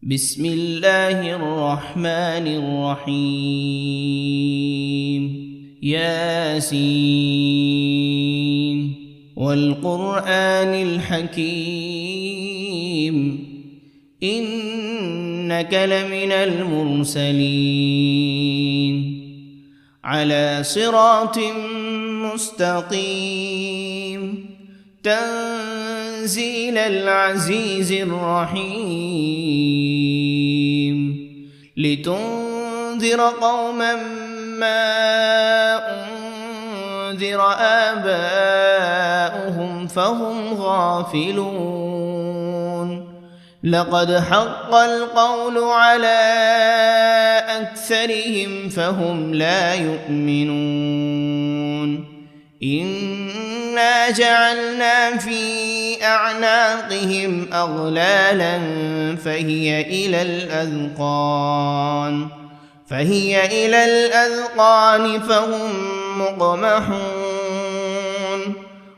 بسم الله الرحمن الرحيم ياسين والقرآن الحكيم إنك لمن المرسلين على صراط مستقيم تنزيل العزيز الرحيم لتنذر قوما ما أنذر آباؤهم فهم غافلون لقد حق القول على أكثرهم فهم لا يؤمنون إنا جعلنا في أعناقهم أغلالا فهي إلى الأذقان فهم مقمحون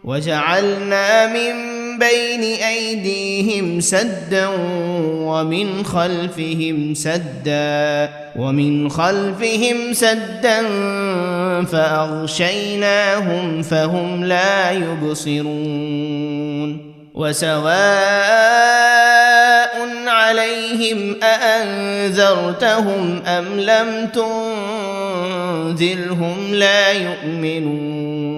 وجعلنا من بين أيديهم سدا ومن خلفهم سدا فأغشيناهم فهم لا يبصرون وسواء عليهم أأنذرتهم أم لم تنذرهم لا يؤمنون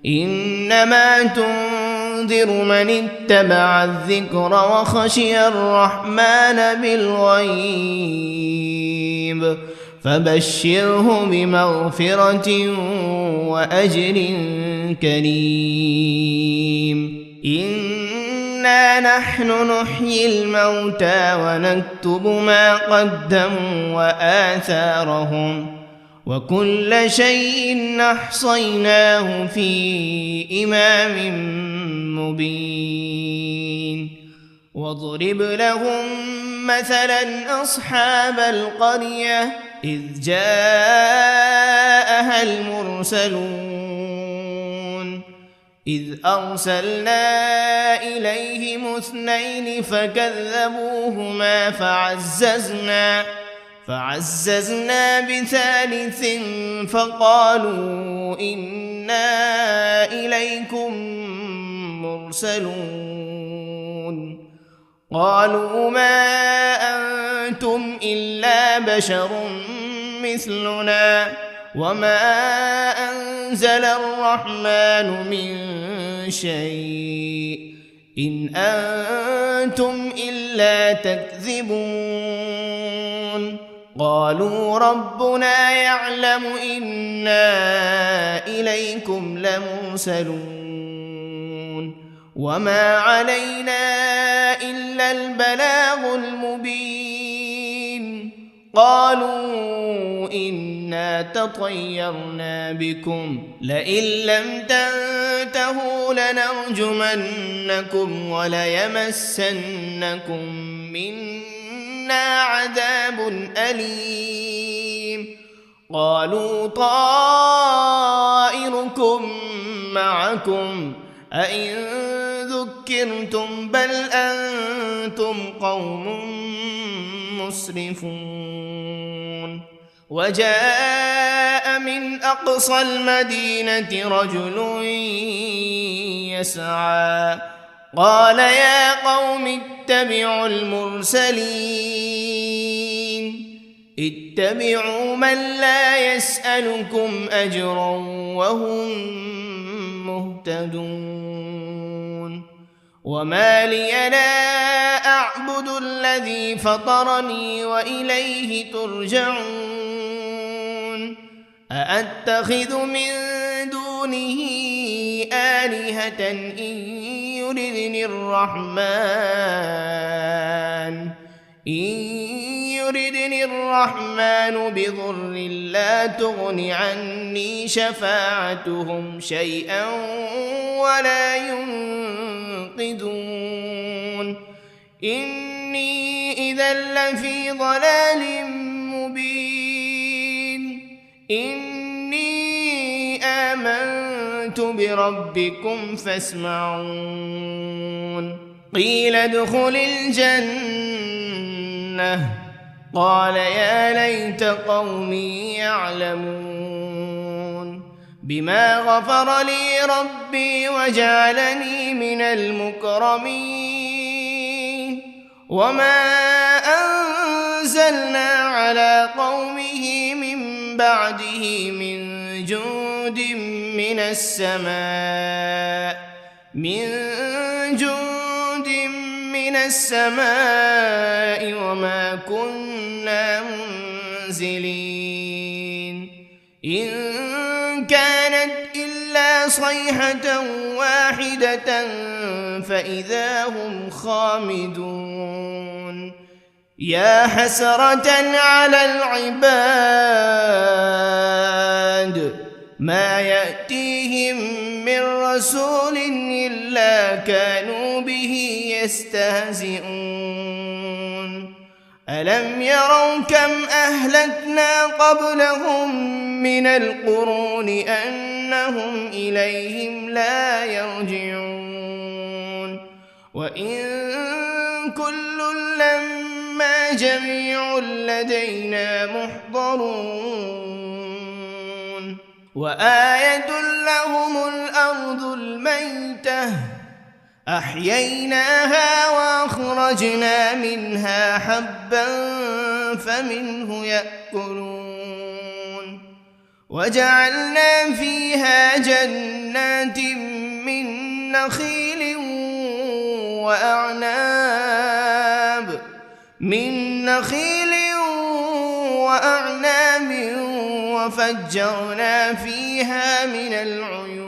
إنما تنذر من اتبع الذكر وخشي الرحمن بالغيب فبشره بمغفرة وأجر كريم إنا نحن نحيي الموتى ونكتب ما قدموا وآثارهم وكل شيء أحصيناه في إمام مبين واضرب لهم مثلا أصحاب القرية إذ جاءها المرسلون إذ أرسلنا إليهم 2 فكذبوهما فعززنا بثالث فقالوا إنا إليكم مرسلون قالوا ما أنتم إلا بشر مثلنا وما أنزل الرحمن من شيء إن أنتم إلا تكذبون قالوا ربنا يعلم إنا إليكم لمرسلون وما علينا إلا البلاغ المبين قالوا إنا تطيرنا بكم لئن لم تنتهوا لنرجمنكم وليمسنكم منا عذاب أليم قالوا طائركم معكم أئن ذكرتم بل أنتم قوم مسرفون وجاء من أقصى المدينة رجل يسعى قال يا قوم اتبعوا المرسلين اتبعوا من لا يسألكم أجرا وهم مهتدون وما لي لا أعبد الذي فطرني وإليه ترجعون أأتخذ من دونه آلهة إن يردني الرحمن بضر لا تغن عني شفاعتهم شيئا ولا ينقذون إني إذا لفي ضلال مبين إني آمنت بربكم فاسمعون قيل ادخل الجنة لأغوينه قال يا ليت قومي يعلمون بما غفر لي ربي وجعلني من المكرمين وما أنزلنا على قومه من بعده من جند من السماء وما كنا منزلين إن كانت إلا صيحة واحدة فإذا هم خامدون يا حسرة على العباد ما يأتيهم من رسول إلا كانوا به يستهزئون ألم يروا كم أهلكنا قبلهم من القرون أنهم إليهم لا يرجعون وإن كل لما جميع لدينا محضرون وآية لهم الأرض الميتة أحييناها وأخرجنا منها حبا فمنه يأكلون وجعلنا فيها جنات من نخيل وأعناب وفجرنا فيها من العيون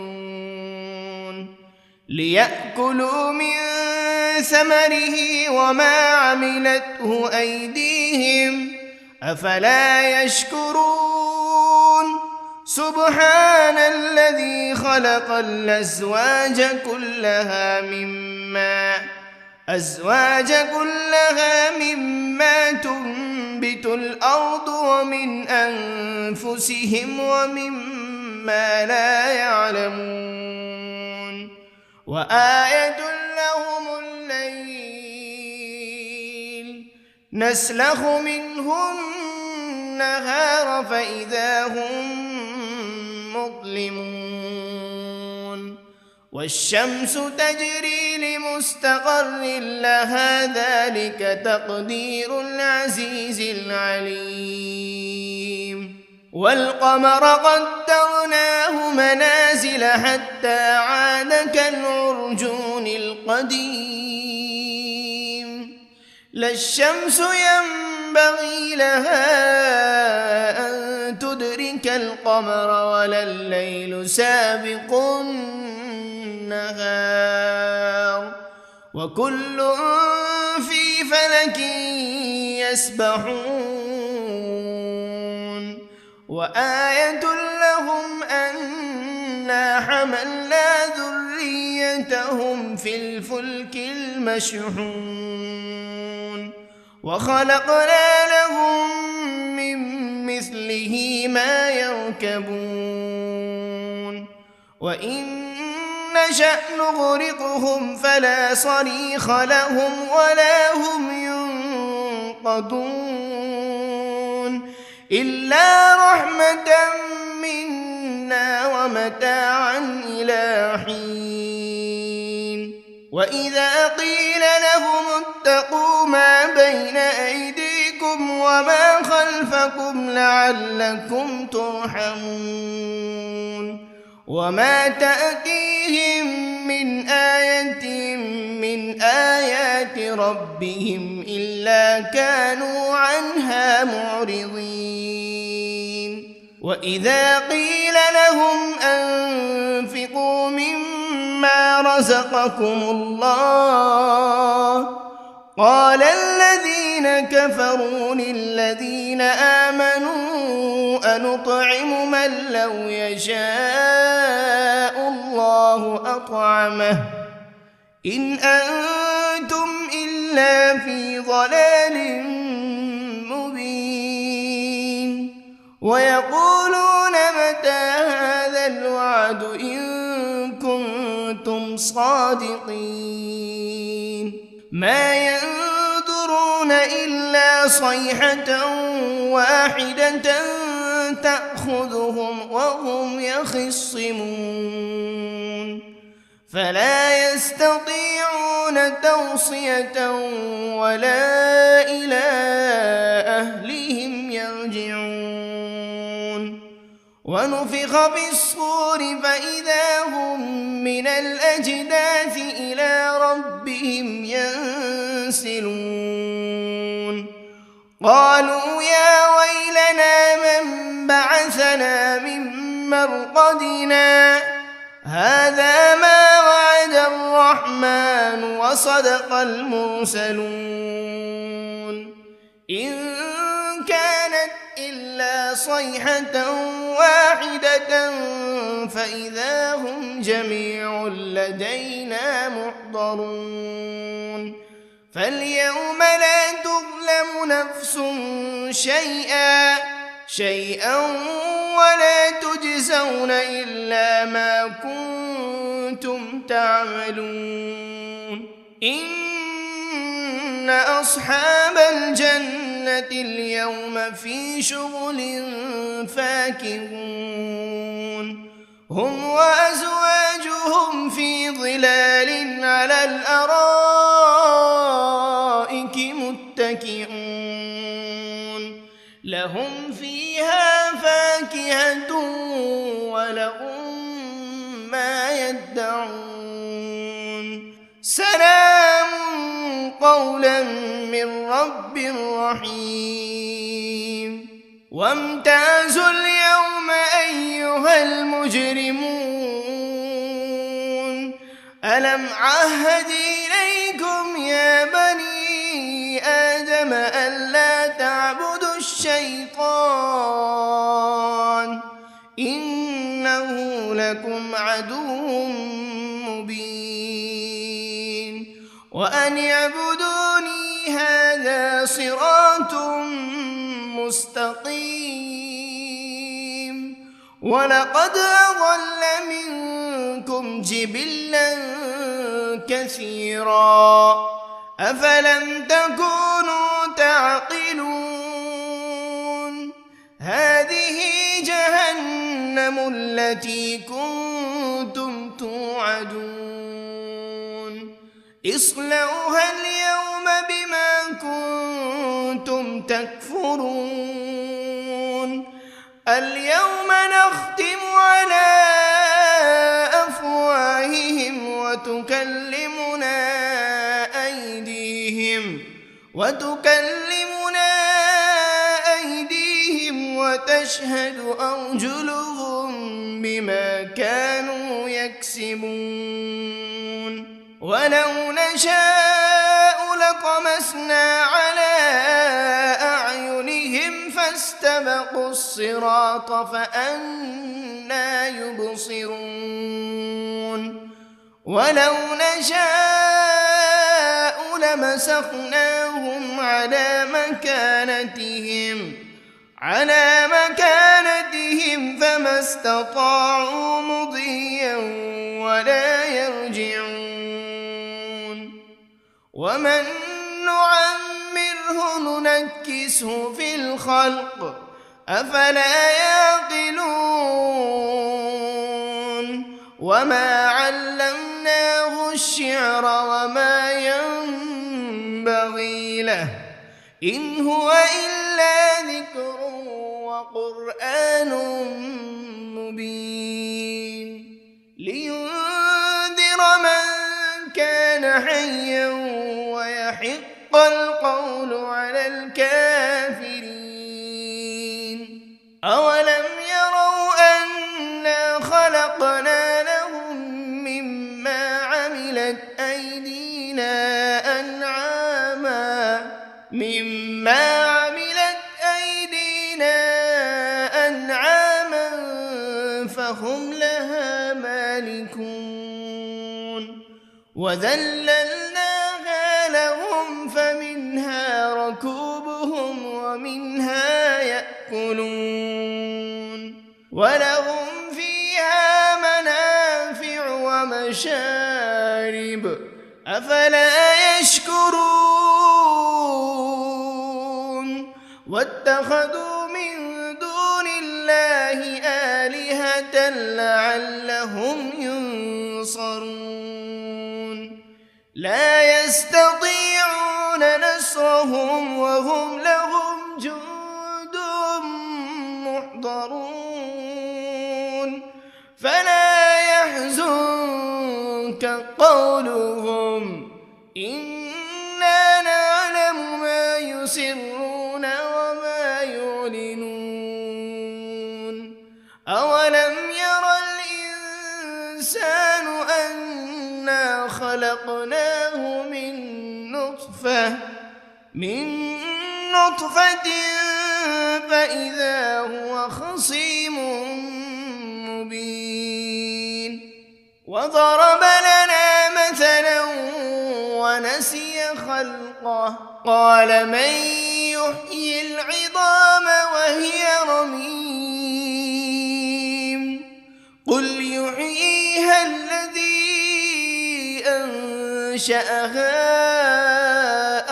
ليأكلوا من ثمره وما عملته أيديهم أفلا يشكرون سبحان الذي خلق الأزواج كلها مما تنبت الأرض ومن أنفسهم ومما لا يعلمون وآية لهم الليل نسلخ منه النهار فإذا هم مظلمون والشمس تجري لمستقر لها ذلك تقدير العزيز العليم والقمر قدرناه منازل حتى عاد كالعرجون القديم لا الشمس ينبغي لها أن تدرك القمر ولا الليل سابق النهار وكل في فلك يسبحون وآية لهم أنا حملنا ذريتهم في الفلك المشحون وخلقنا لهم من مثله ما يركبون وإن نشأ نغرقهم فلا صريخ لهم ولا هم ينقذون إلا رحمة منا ومتاعا إلى حين وإذا قيل لهم اتقوا ما بين أيديكم وما خلفكم لعلكم ترحمون وما تأتيهم من آية من آيات ربهم إلا كانوا عنها معرضين وإذا قيل لهم أنفقوا مما رزقكم الله قال الذين كفروا للذين آمنوا أنطعم من لو يشاء الله أطعمه إن أنتم إلا في ضلال مبين ويقولون متى هذا الوعد إن كنتم صادقين ما ينظرون إلا صيحة واحدة تأخذهم وهم يخصمون فلا يستطيعون توصية ولا إلى أهلهم يرجعون ونفخ في الصور فإذا هم من الأجداث إلى ربهم ينسلون قالوا يا ويلنا من بعثنا من مرقدنا هذا ما وعد الرحمن وصدق المرسلون إن كانت إلا صيحة واحدة فإذا هم جميع لدينا محضرون فاليوم لا تظلم نفس شيئا ولا تجزون إلا ما كنتم تعملون إن أصحاب الجنة اليوم في شغل فاكهون هم وأزواجهم في ظلال على الأرائك متكئون لهم فيها فاكهة ولهم ما يدعون سلام قولا من رب رحيم وامتازوا اليوم أيها المجرمون ألم عهد إليكم يا بني آدم ألا تعبدوا الشيطان إنه لكم عدو مبين وأن اعبدوني هذا صراط مستقيم ولقد أضل منكم جبلا كثيرا أفلم تكونوا تعقلون هذه جهنم التي كنتم توعدون اصلوها اليوم بما كنتم تكفرون اليوم نختم على أفواههم وتكلمنا أيديهم وتشهد أرجلهم بما كانوا يكسبون ولو نشاء لطمسنا على أعينهم فاستبقوا الصراط فأنى يبصرون ولو نشاء لمسخناهم على مكانتهم فما استطاعوا مضيا ولا يرجعون ومن نعمره ننكسه في الخلق أفلا يعقلون وما علمناه الشعر وما ينبغي له إن هو إلا ذكر وقرآن مبين لينذر من كان حيا ويحق القول على الكافرين أولم يروا أنا خلقنا لهم مما عملت أيدينا أنعاما فهم لها مالكون وذللناها لهم فمنها ركوبهم ومنها يأكلون ولهم فيها منافع ومشارب أفلا يشكرون واتخذوا من دون الله آلهة لعلهم ينصرون لا يستطيعون نصرهم وهم لهم جند محضرون فلا يحزنك قولهم إنا نعلم ما يسرون وما يعلنون أولم ير الإنسان أنا خلقناه من نطفة فإذا هو خصيم مبين وضرب لنا مثلا ونسي خلقه قال من يحيي العظام وهي رميم قل يحييها الذي أنشأها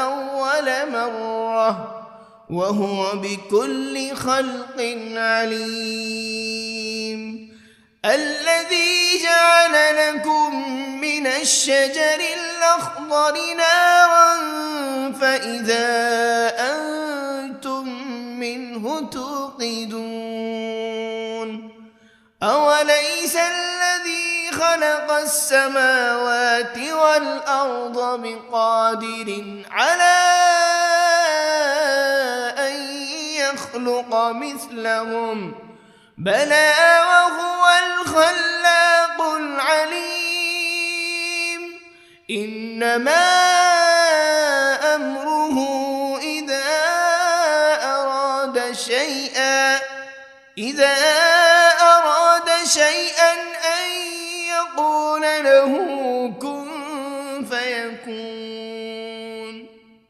أول مرة وهو بكل خلق عليم الذي جعل لكم من الشجر الأخضر نارا فإذا أنتم منه توقدون أوليس الذي خلق السماوات والأرض بقادر على أن يخلق مثلهم بلى وهو الخلاق العليم إنما أمره إذا أراد شيئا أن يقول له كن فيكون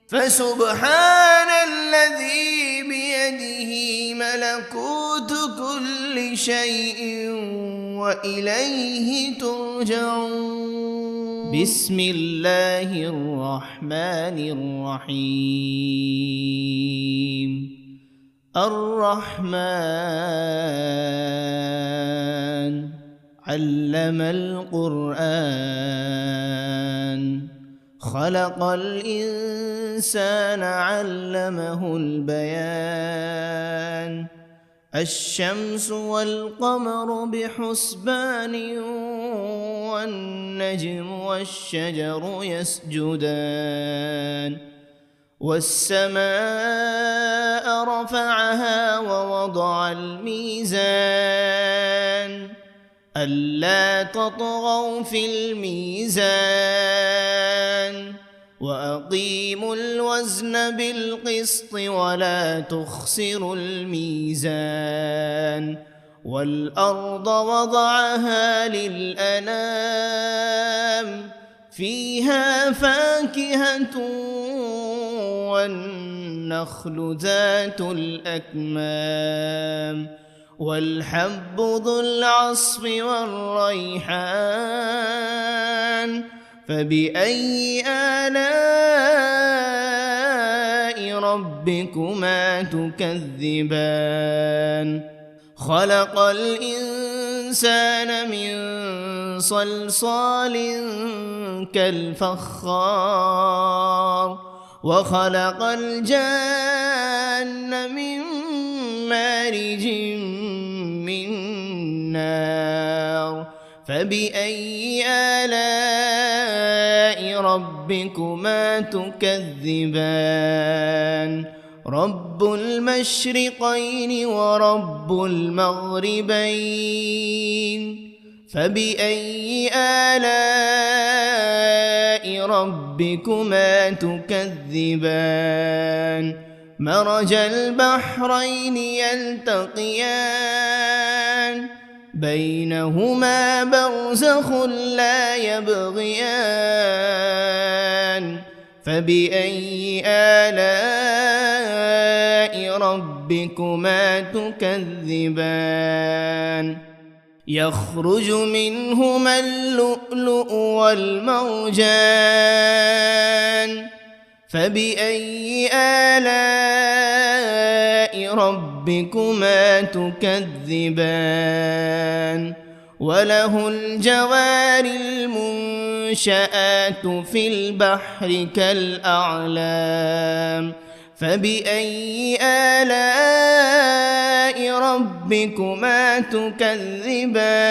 فسبحان الذي بيده ملكوت كل شيء وإليه ترجعون بسم الله الرحمن الرحيم الرحمن علم القرآن خلق الإنسان علمه البيان الشمس والقمر بحسبان والنجم والشجر يسجدان والسماء رفعها ووضع الميزان ألا تطغوا في الميزان وأقيموا الوزن بالقسط ولا تخسروا الميزان والأرض وضعها للأنام فيها فاكهة والنخل ذات الأكمام والحب ذو العصف والريحان فبأي آلاء ربكما تكذبان خلق الإنسان من صلصال كالفخار وخلق الجان من مارج من نار فبأي آلاء ربكما تكذبان رب المشرقين ورب المغربين فبأي آلاء ربكما تكذبان مرج البحرين يلتقيان بينهما برزخ لا يبغيان فبأي آلاء ربكما تكذبان يخرج منهما اللؤلؤ والمرجان فبأي آلاء ربكما تكذبان وله الجوار المنشآت في البحر كالأعلام فبأي آلاء ربكما تكذبان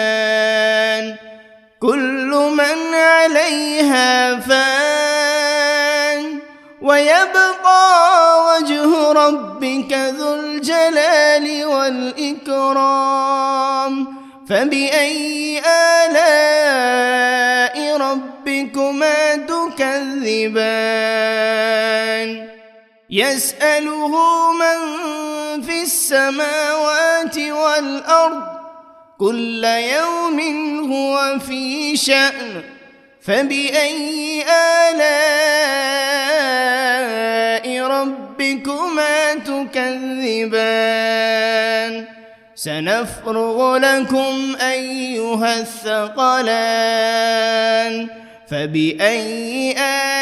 كل من عليها فان ويبقى وجه ربك ذو الجلال والإكرام فبأي آلاء ربكما تكذبان يسأله من في السماوات والأرض كل يوم هو في شأن فبأي آلاء ربكما تكذبان سنفرغ لكم أيها الثقلان فبأي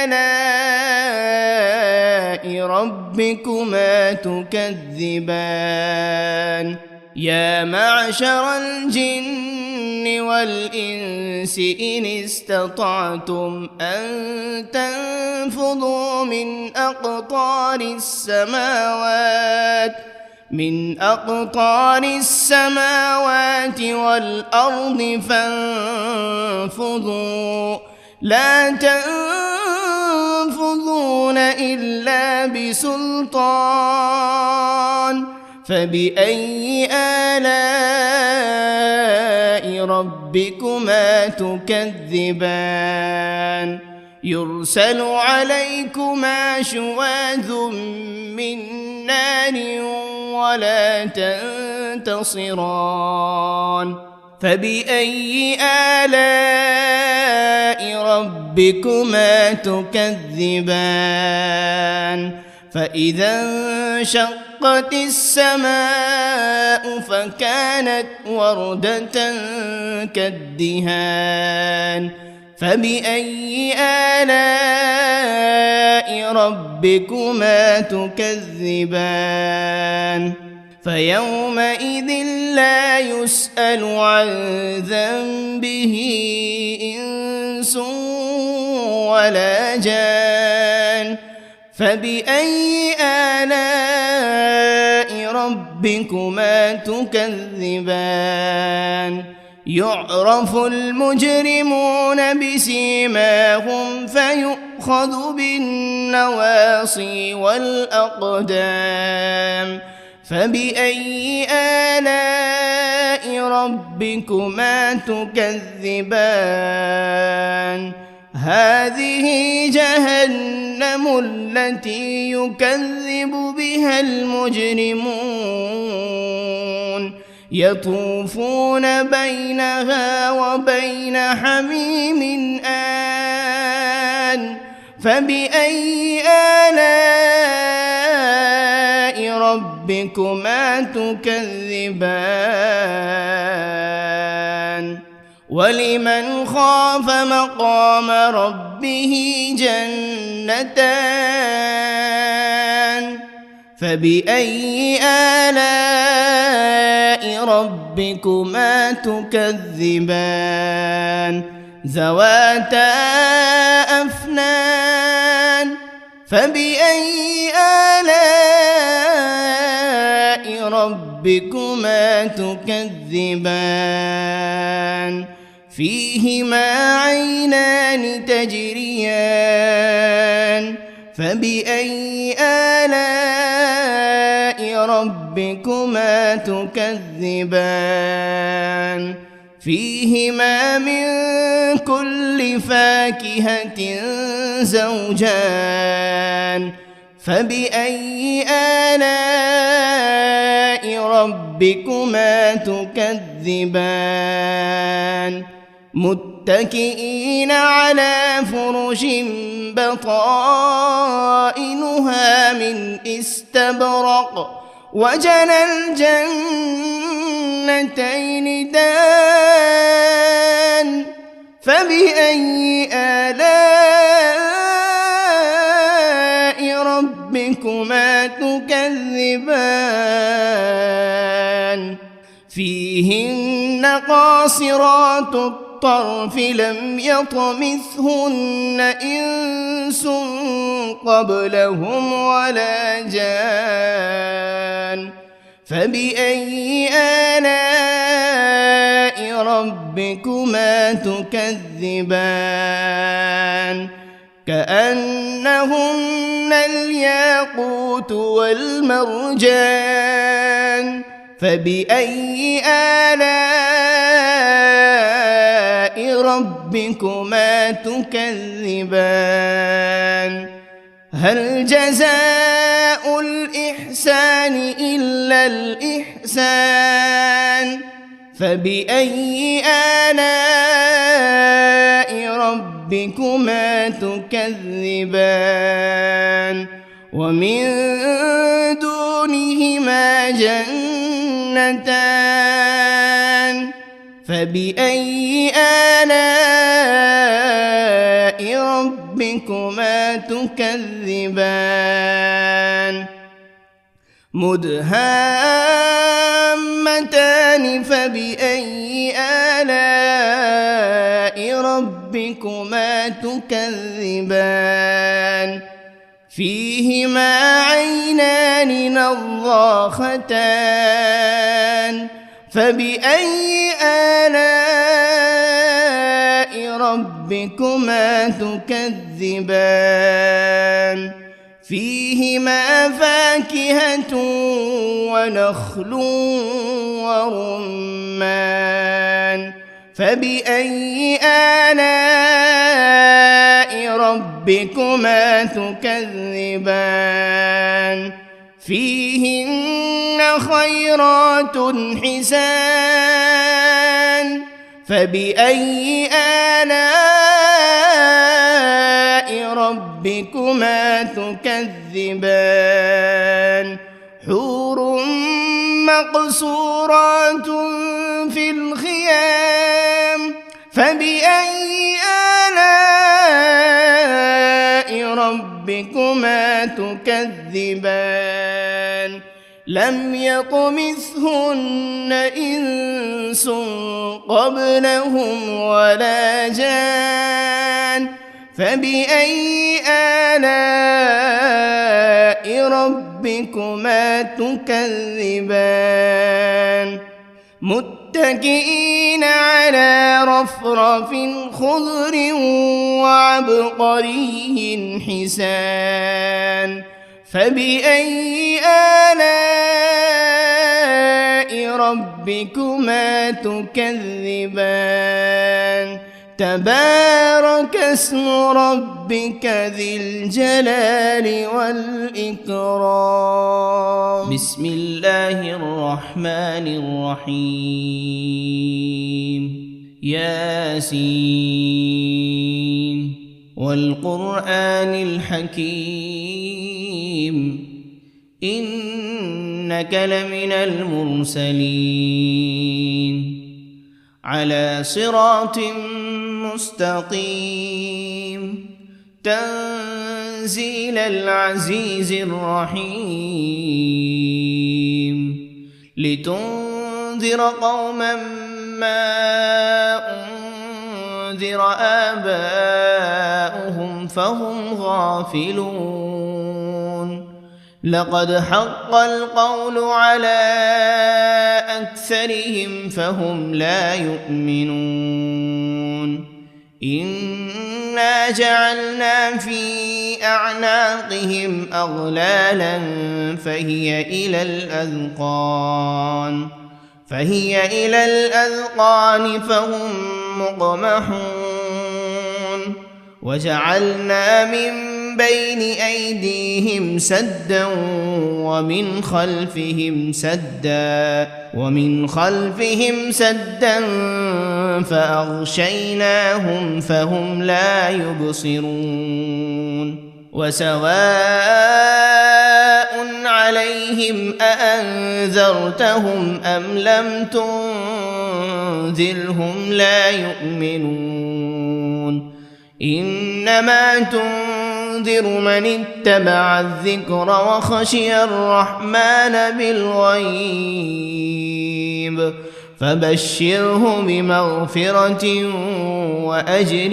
آلاء ربكما تكذبان يا معشر الجن والإنس إن استطعتم أن تنفذوا من أقطار السماوات والأرض فانفذوا لا تنفذون إلا بسلطان فبأي آلاء ربكما تكذبان يرسل عليكما شواذ من نار ولا تنتصران فبأي آلاء ربكما تكذبان فإذا انشقت السماء فكانت وردة كالدهان فبأي آلاء ربكما تكذبان فيومئذ لا يسأل عن ذنبه إنس ولا جان فبأي آلاء ربكما تكذبان يعرف المجرمون بسيماهم فيؤخذ بالنواصي والأقدام فبأي آلاء ربكما تكذبان هذه جهنم التي يكذب بها المجرمون يطوفون بينها وبين حميم آن فبأي آلاء ربكما تكذبان ولمن خاف مقام ربه جنتان فبأي آلاء ربكما تكذبان ذواتا أفنان فبأي آلاء ربكما تكذبان فيهما عينان تجريان فبأي آلاء ربكما تكذبان فيهما من كل فاكهة زوجان فبأي آلاء ربكما تكذبان متكئين على فرش بطائنها من استبرق وجنى الجنتين دان فبأي آلاء ربكما تكذبان تكذبان فيهن قاصرات الطرف لم يطمثهن إنس قبلهم ولا جان فبأي آلاء ربكما تكذبان كأنهن الياقوت والمرجان فبأي آلاء ربكما تكذبان هل جزاء الإحسان إلا الإحسان فبأي آلاء ربكما تكذبان ومن دونهما جنتان فبأي آلاء ربكما تكذبان مدهامتان فبأي آلاء ربكما تكذبان فيهما عينان نضاختان فبأي آلاء ربكما تكذبان فيهما فاكهة ونخل ورمان فبأي آلاء ربكما تكذبان فيهن خيرات حسان فبأي آلاء ربكما تكذبان حور مقصورات في الخيام فبأي آلاء ربكما تكذبان لم يطمثهن إنس قبلهم ولا جان فبأي آلاء ربكما تكذبان متكئين على رفرف خضر وعبقري حسان فبأي آلاء ربكما تكذبان تبارك اسم ربك ذي الجلال والإكرام بسم الله الرحمن الرحيم ياسين والقرآن الحكيم إنك لمن المرسلين على صراط مستقيم تنزيل العزيز الرحيم لتنذر قوما ما أنذر آباؤهم فهم غافلون لقد حق القول على أكثرهم فهم لا يؤمنون إنا جعلنا في أعناقهم أغلالا فهي إلى الأذقان فهم مقمحون وجعلنا من بين أيديهم سدا ومن خلفهم سدا فأغشيناهم فهم لا يبصرون وسواء عليهم أأنذرتهم أم لم تنذرهم لا يؤمنون إنما تنذر تنذر من اتبع الذكر وخشي الرحمن بالغيب فبشره بمغفرة وأجر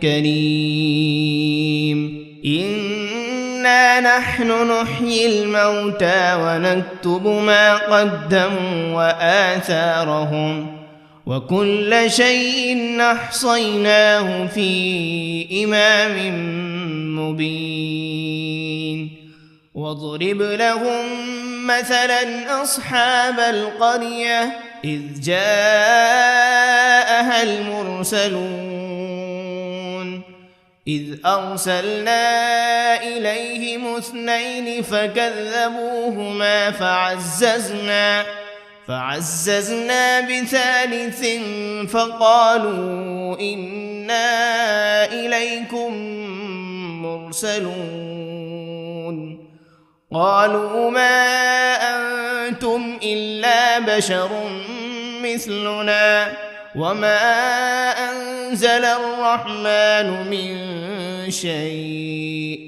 كريم إنا نحن نحيي الموتى ونكتب ما قدموا وآثارهم وكل شيء أحصيناه في إمام مبين واضرب لهم مثلا أصحاب القرية إذ جاءها المرسلون إذ أرسلنا إليهم 2 فكذبوهما فعززنا ب3 فقالوا إنا إليكم مرسلون قالوا ما أنتم إلا بشر مثلنا وما أنزل الرحمن من شيء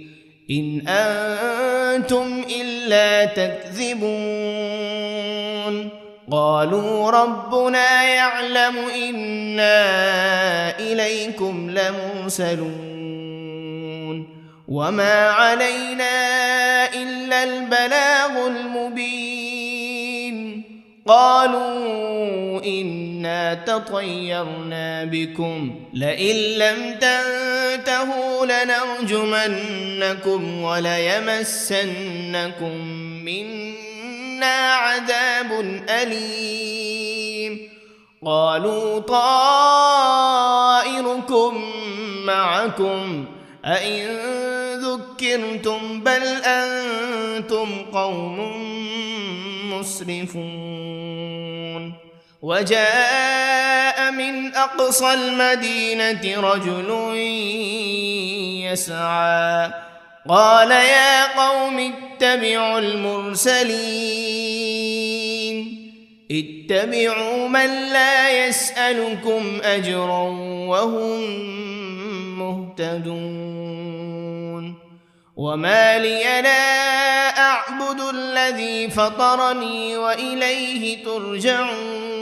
إن أنتم إلا تكذبون قالوا ربنا يعلم إنا إليكم لمرسلون وما علينا إلا البلاغ المبين قالوا إنا تطيرنا بكم لئن لم تنتهوا لنرجمنكم وليمسنكم منا عذاب أليم قالوا طائركم معكم أئن ذكرتم بل أنتم قوم مسرفون وجاء من أقصى المدينة رجل يسعى قال يا قوم اتبعوا المرسلين اتبعوا من لا يسألكم أجرا وهم مهتدون وما لي لا أعبد الذي فطرني وإليه ترجعون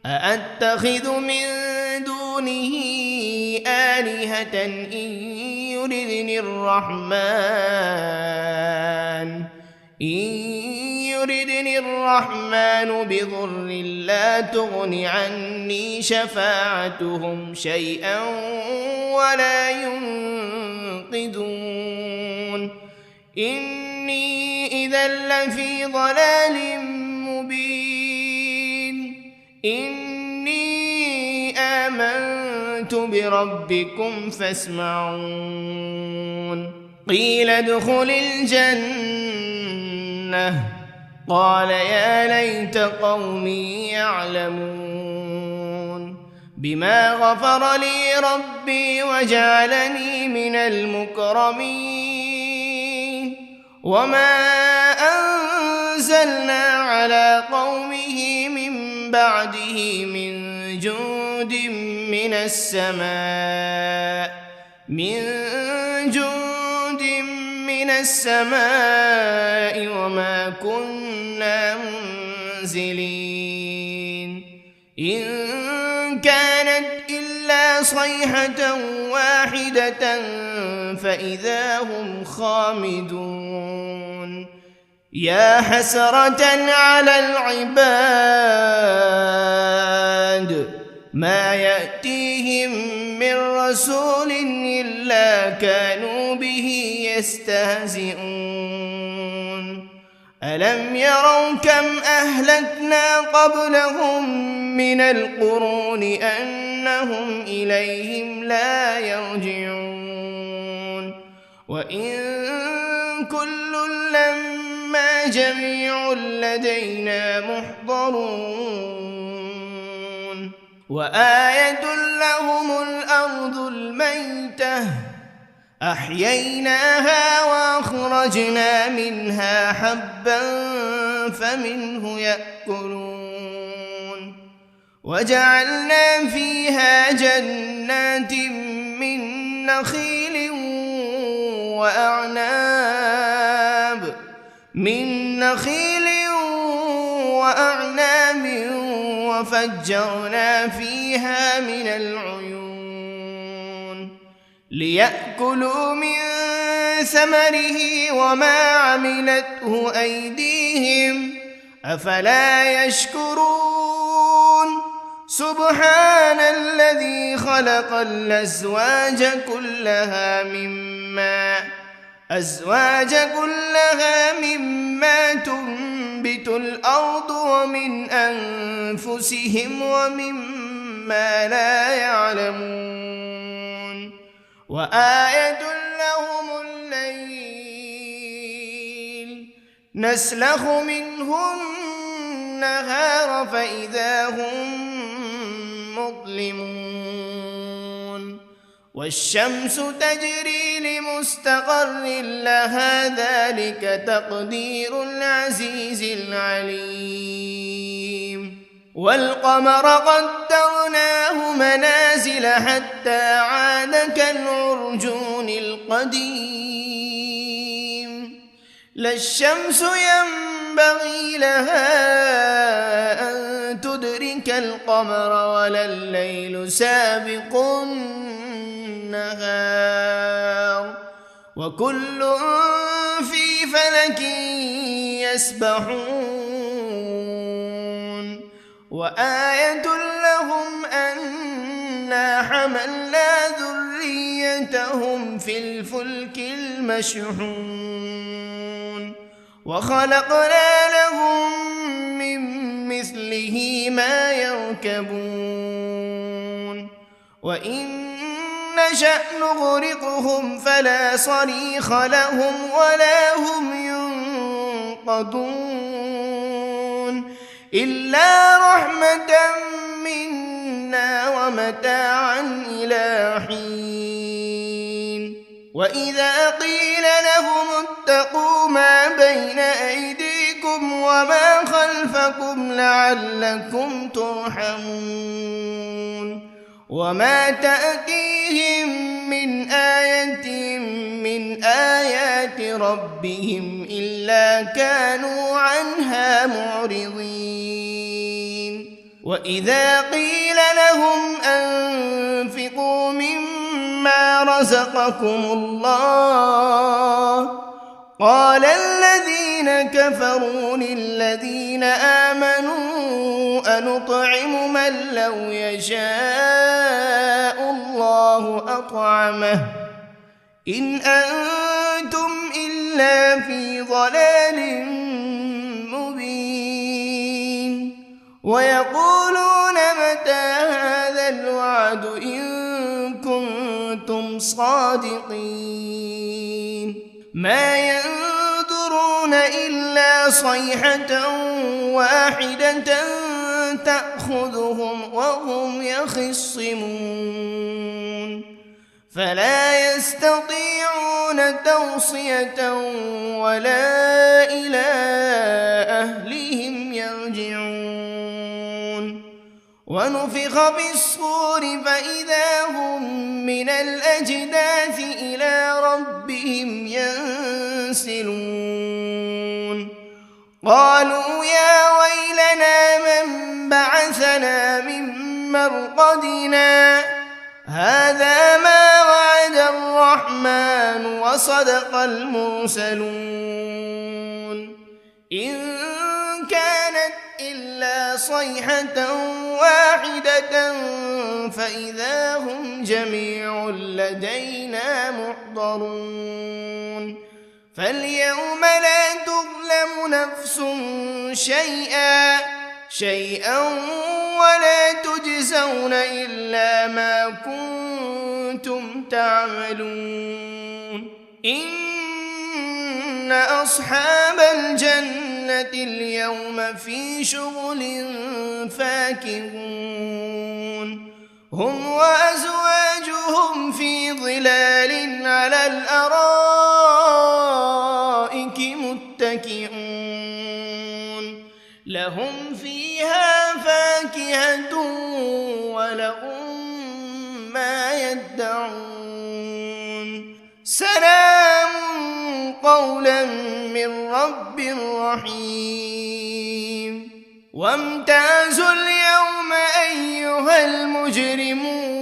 أأتخذ من دونه آلهة إن يردني الرحمن بضر لا تغن عني شفاعتهم شيئا ولا ينقذون إني إذا لفي ضلال مبين إني آمنت بربكم فاسمعون قيل ادخل الجنة قال يا ليت قومي يعلمون بما غفر لي ربي وجعلني من المكرمين وما أنزلنا على قومه من بعده من جند من السماء وما كنا منزلين إن كانت إلا صيحة واحدة فإذا هم خامدون يا حسرة على العباد ما يأتيهم من رسول إلا كانوا به يستهزئون ألم يروا كم أهلكنا قبلهم من القرون أنهم إليهم لا يرجعون وإن كل لما جميع لدينا محضرون وآية لهم الأرض الميتة أحييناها وأخرجنا منها حبا فمنه يأكلون وجعلنا فيها جنات من نخيل وأعناب من نخيل وأعناب وفجرنا فيها من العيون ليأكلوا من ثمره وما عملته أيديهم أفلا يشكرون سبحان الذي خلق الأزواج كلها مما تنبت الأرض ومن أنفسهم ومما لا يعلمون وآية لهم الليل نسلخ منه النهار فإذا هم مظلمون والشمس تجري لمستقر لها ذلك تقدير العزيز العليم والقمر قدرناه منازل حتى عاد كالعرجون القديم لا الشمس ينبغي لها أن تدرك القمر ولا الليل سابق النهار وكل في فلك يسبحون وآية لهم أنا حملنا ذريتهم في الفلك المشحون وخلقنا لهم من مثله ما يركبون وإن نشأ نغرقهم فلا صريخ لهم ولا هم ينقذون إلا رحمة منا ومتاعا إلى حين وإذا قيل لهم اتقوا ما بين أيديكم وما خلفكم لعلكم ترحمون وما تأتيهم من آية من آيات ربهم إلا كانوا عنها معرضين وإذا قيل لهم أنفقوا مما رزقكم الله قال الذين كفروا للذين آمنوا أنطعم من لو يشاء الله أطعمه إن أنتم إلا في ضلال مبين ويقولون متى هذا الوعد إن كنتم صادقين ما ينظرون إلا صيحة واحدة تأخذهم وهم يخصمون فلا يستطيعون توصية ولا إلى أهلهم يرجعون ونفخ بالصور فإذا هم من الأجداث إلى ربهم ينسلون قالوا يا ويلنا من بعثنا من مرقدنا هذا ما وعد الرحمن وصدق المرسلون إن كانت إلا صيحة واحدة فإذا هم جميع لدينا محضرون فاليوم لا تظلم نفس شيئا ولا تجزون إلا ما كنتم تعملون إن أصحاب الجنة اليوم في شغل فاكهون هم وأزواجهم في ظلال على الأرائك متكئون لهم فيها فاكهة ولهم ما يدعون سلام قولا من رب رحيم وامتازوا اليوم أيها المجرمون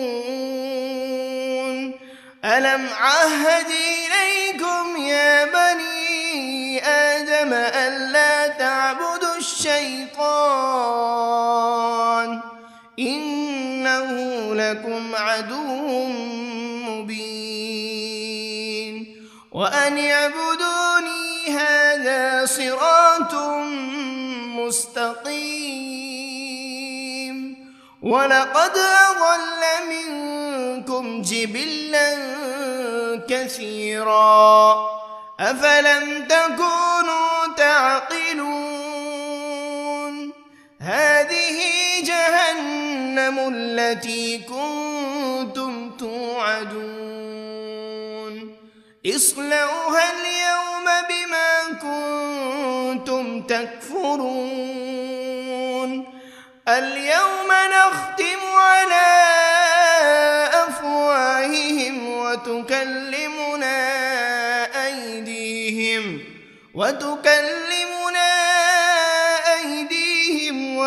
ألم عهد إليكم يا بني آدم ألا تعبدوا الشيطان إنه لكم عدو مبين وأن اعبدوني هذا صراط مستقيم ولقد أضل منكم جبلا كثيرا أفلم تكونوا تعقلون هذه جهنم التي كنتم توعدون اصلوها اليوم بما كنتم تكفرون اليوم نختم على أفواههم وتكلمنا أيديهم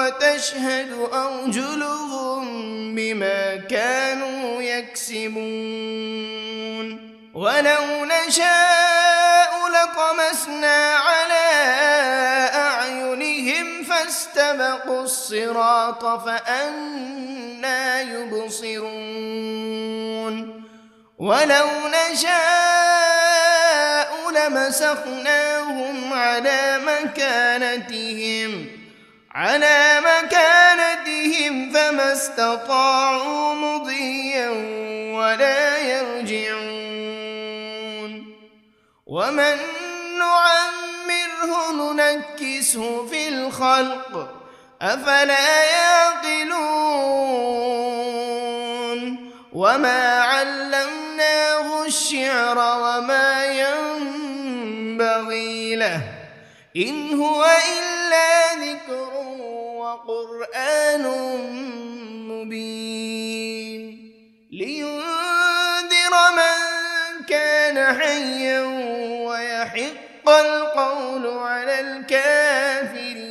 وتشهد أرجلهم بما كانوا يكسبون ولو نشاء لطمسنا على أعينهم فاستبقوا الصراط فأنى يبصرون ولو نشاء لمسخناهم على مكانتهم فما استطاعوا مضيا ولا يرجعون ومن نعمره ننكسه في الخلق أفلا يعقلون وما علمناه الشعر وما ينبغي له إن هو إلا ذكر وقرآن مبين لينذر من كان حيا ويحق القول على الكافرين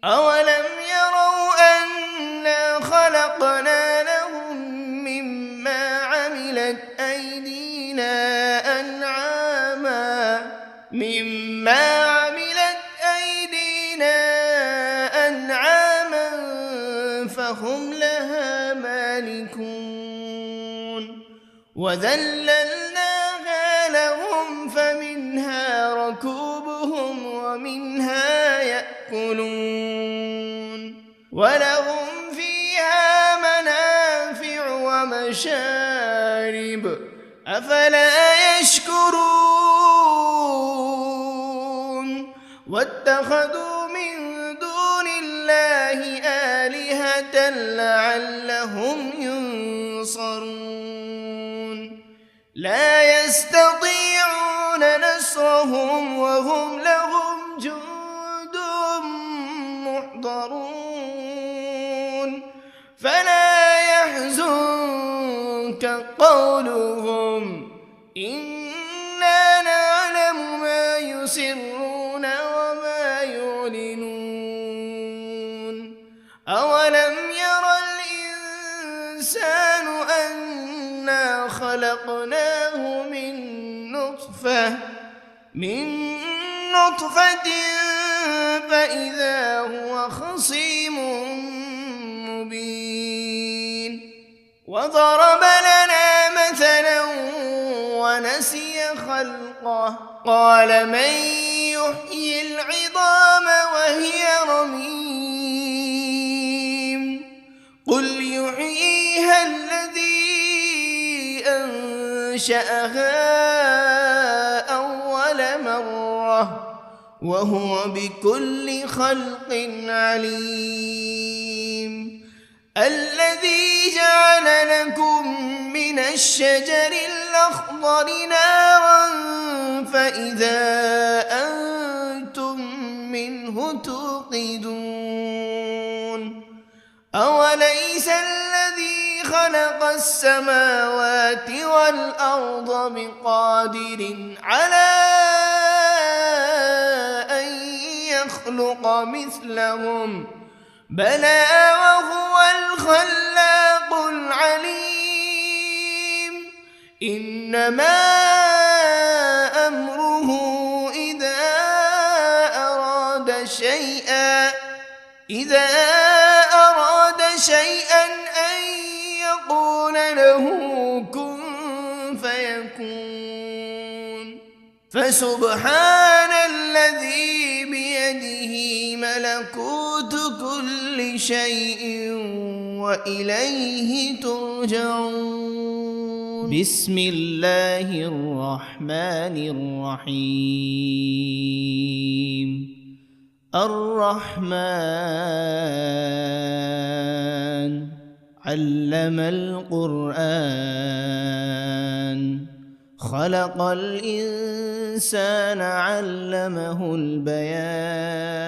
أولم يروا أنا خلقنا لهم مما عملت أيدينا أنعاما فهم لها مالكون وذللناها لهم فمنها ركوبهم ومنها يأكلون ولهم فيها منافع ومشارب أفلا يشكرون واتخذوا من دون الله آلهة لعلهم ينصرون لا يستطيعون نصرهم وهم لهم جند محضرون فلا يحزنك قولهم إنا نعلم ما يسرون وما يعلنون أولم ير الإنسان أنا خلقناه من نطفة فإذا هو خصيم مبين وضرب لنا مثلا ونسي خلقه قال من يحيي العظام وهي رميم قل يحييها الذي أنشأها أول مرة وهو بكل خلق عليم الذي جعل لكم من الشجر الأخضر نارا فإذا أنتم منه توقدون أوليس الذي خلق السماوات والأرض بقادر على أن يخلق مثلهم بلى وهو الخلاق العليم إنما أمره إذا أراد شيئا أن يقول له كن فيكون فسبحان الذي بيده ملكوت كل شيء وإليه ترجعون بسم الله الرحمن الرحيم الرحمن علم القرآن خلق الإنسان علمه البيان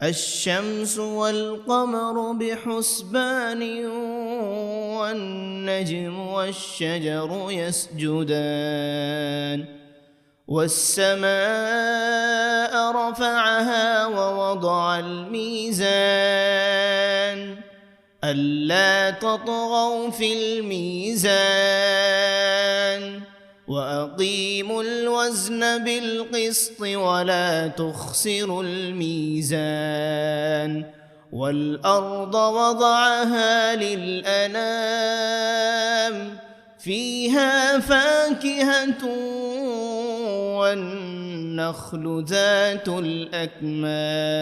الشمس والقمر بحسبان والنجم والشجر يسجدان والسماء رفعها ووضع الميزان ألا تطغوا في الميزان وأقيموا الوزن بالقسط ولا تخسروا الميزان والأرض وضعها للأنام فيها فاكهة والنخل ذات الأكمام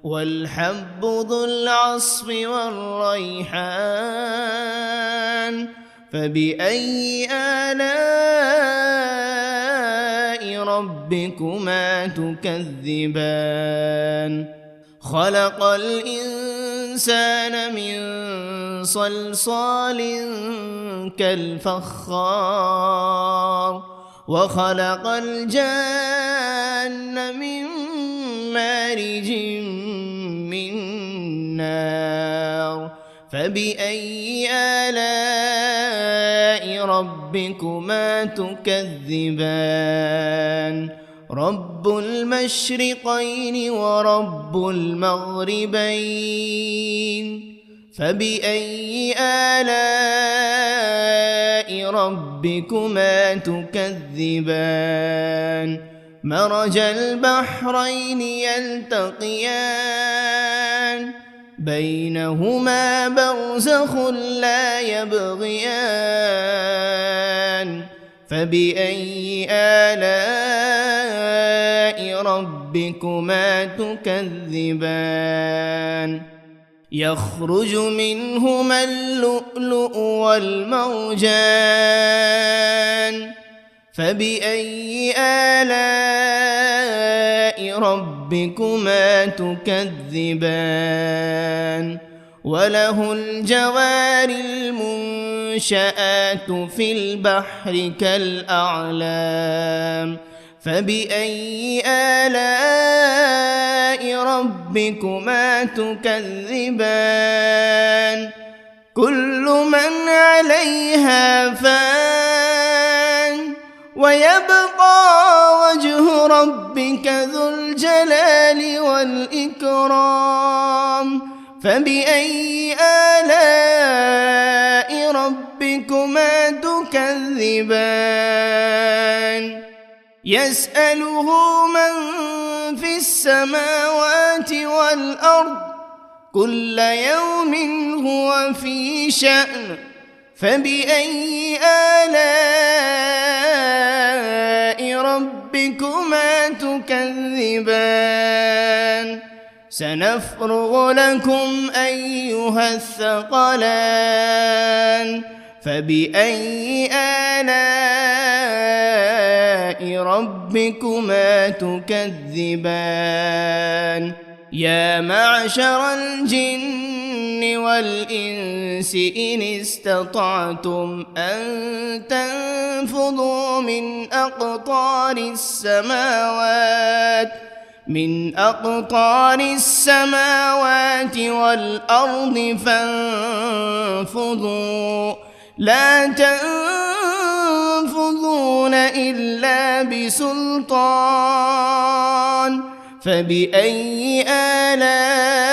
والحب ذو العصف والريحان فبأي آلاء ربكما تكذبان خلق الإنسان من صلصال كالفخار وخلق الجان من مارج من نار فبأي آلاء ربكما تكذبان رب المشرقين ورب المغربين فبأي آلاء ربكما تكذبان مرج البحرين يلتقيان بينهما برزخ لا يبغيان فبأي آلاء ربكما تكذبان يخرج منهما اللؤلؤ والمرجان فبأي آلاء ربكما تكذبان وله الجوار المنشآت في البحر كالأعلام فبأي آلاء ربكما تكذبان كل من عليها فان ويبقى وجه ربك ذو الجلال والإكرام فبأي آلاء ربكما تكذبان يسأله من في السماوات والأرض كل يوم هو في شأن فبأي آلاء ربكما تكذبان سنفرغ لكم أيها الثقلان فبأي آلاء ربكما تكذبان يا معشر الجن والإنس إن استطعتم أن تنفذوا من أقطار السماوات من أقطار السماوات والأرض فانفضوا لا تنفذون إلا بسلطان فبأي آلاء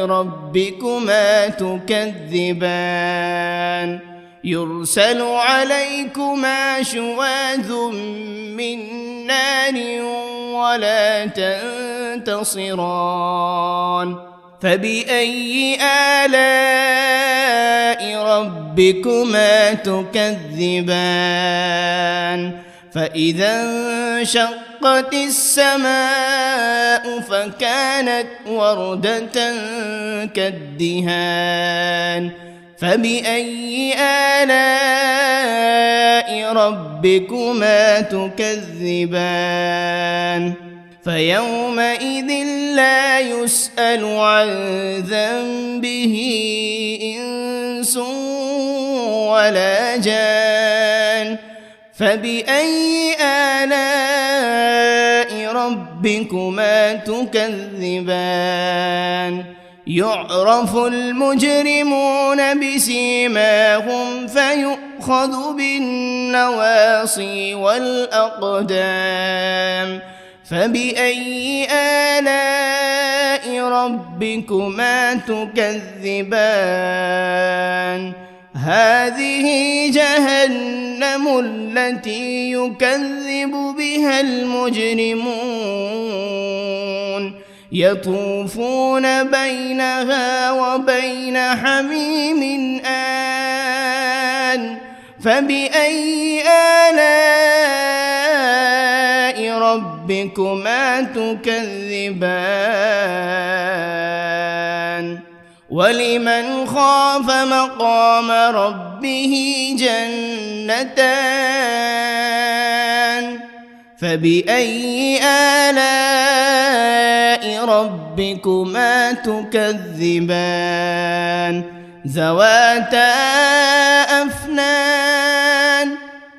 ربكما تكذبان يرسل عليكما شواذ من نار ولا تنتصران فبأي آلاء ربكما تكذبان فإذا انشقت السماء فكانت وردة كالدهان فبأي آلاء ربكما تكذبان فيومئذ لا يسأل عن ذنبه إنس ولا جان فبأي آلاء ربكما تكذبان يعرف المجرمون بسيماهم فيؤخذ بالنواصي والأقدام فبأي آلاء ربكما تكذبان هذه جهنم التي يكذب بها المجرمون يطوفون بينها وبين حميم آن فبأي آلاء ربكما تكذبان ولمن خاف مقام ربه جنتان فبأي آلاء ربكما تكذبان ذواتا أفنان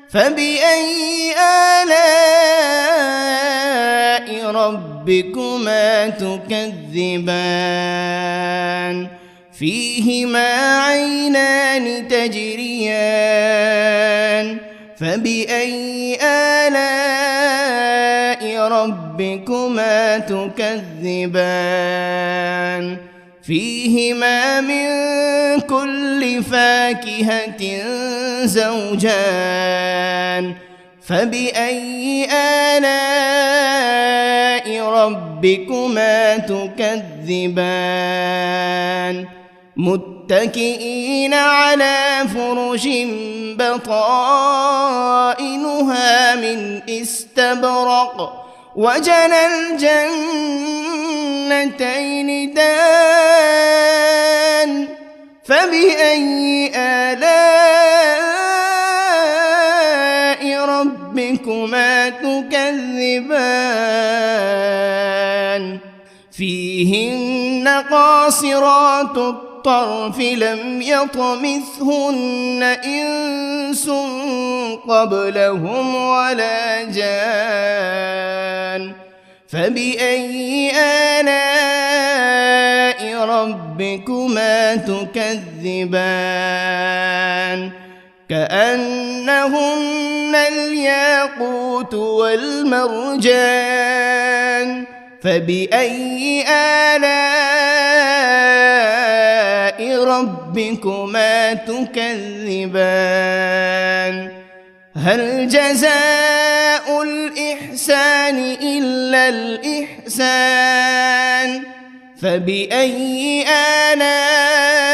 فبأي آلاء ربكما تكذبان فيهما عينان تجريان فبأي آلاء ربكما تكذبان فيهما من كل فاكهة زوجان فبأي آلاء ربكما تكذبان متكئين على فرش بطائنها من استبرق وجنى الجنتين دان فبأي آلاء ربكما تكذبان فيهن قاصرات الطرف لم يطمثهن إنس قبلهم ولا جان فبأي آلاء ربكما تكذبان كأنهن الياقوت والمرجان فبأي آلاء ربكما تكذبان هل جزاء الإحسان إلا الإحسان فبأي آلاء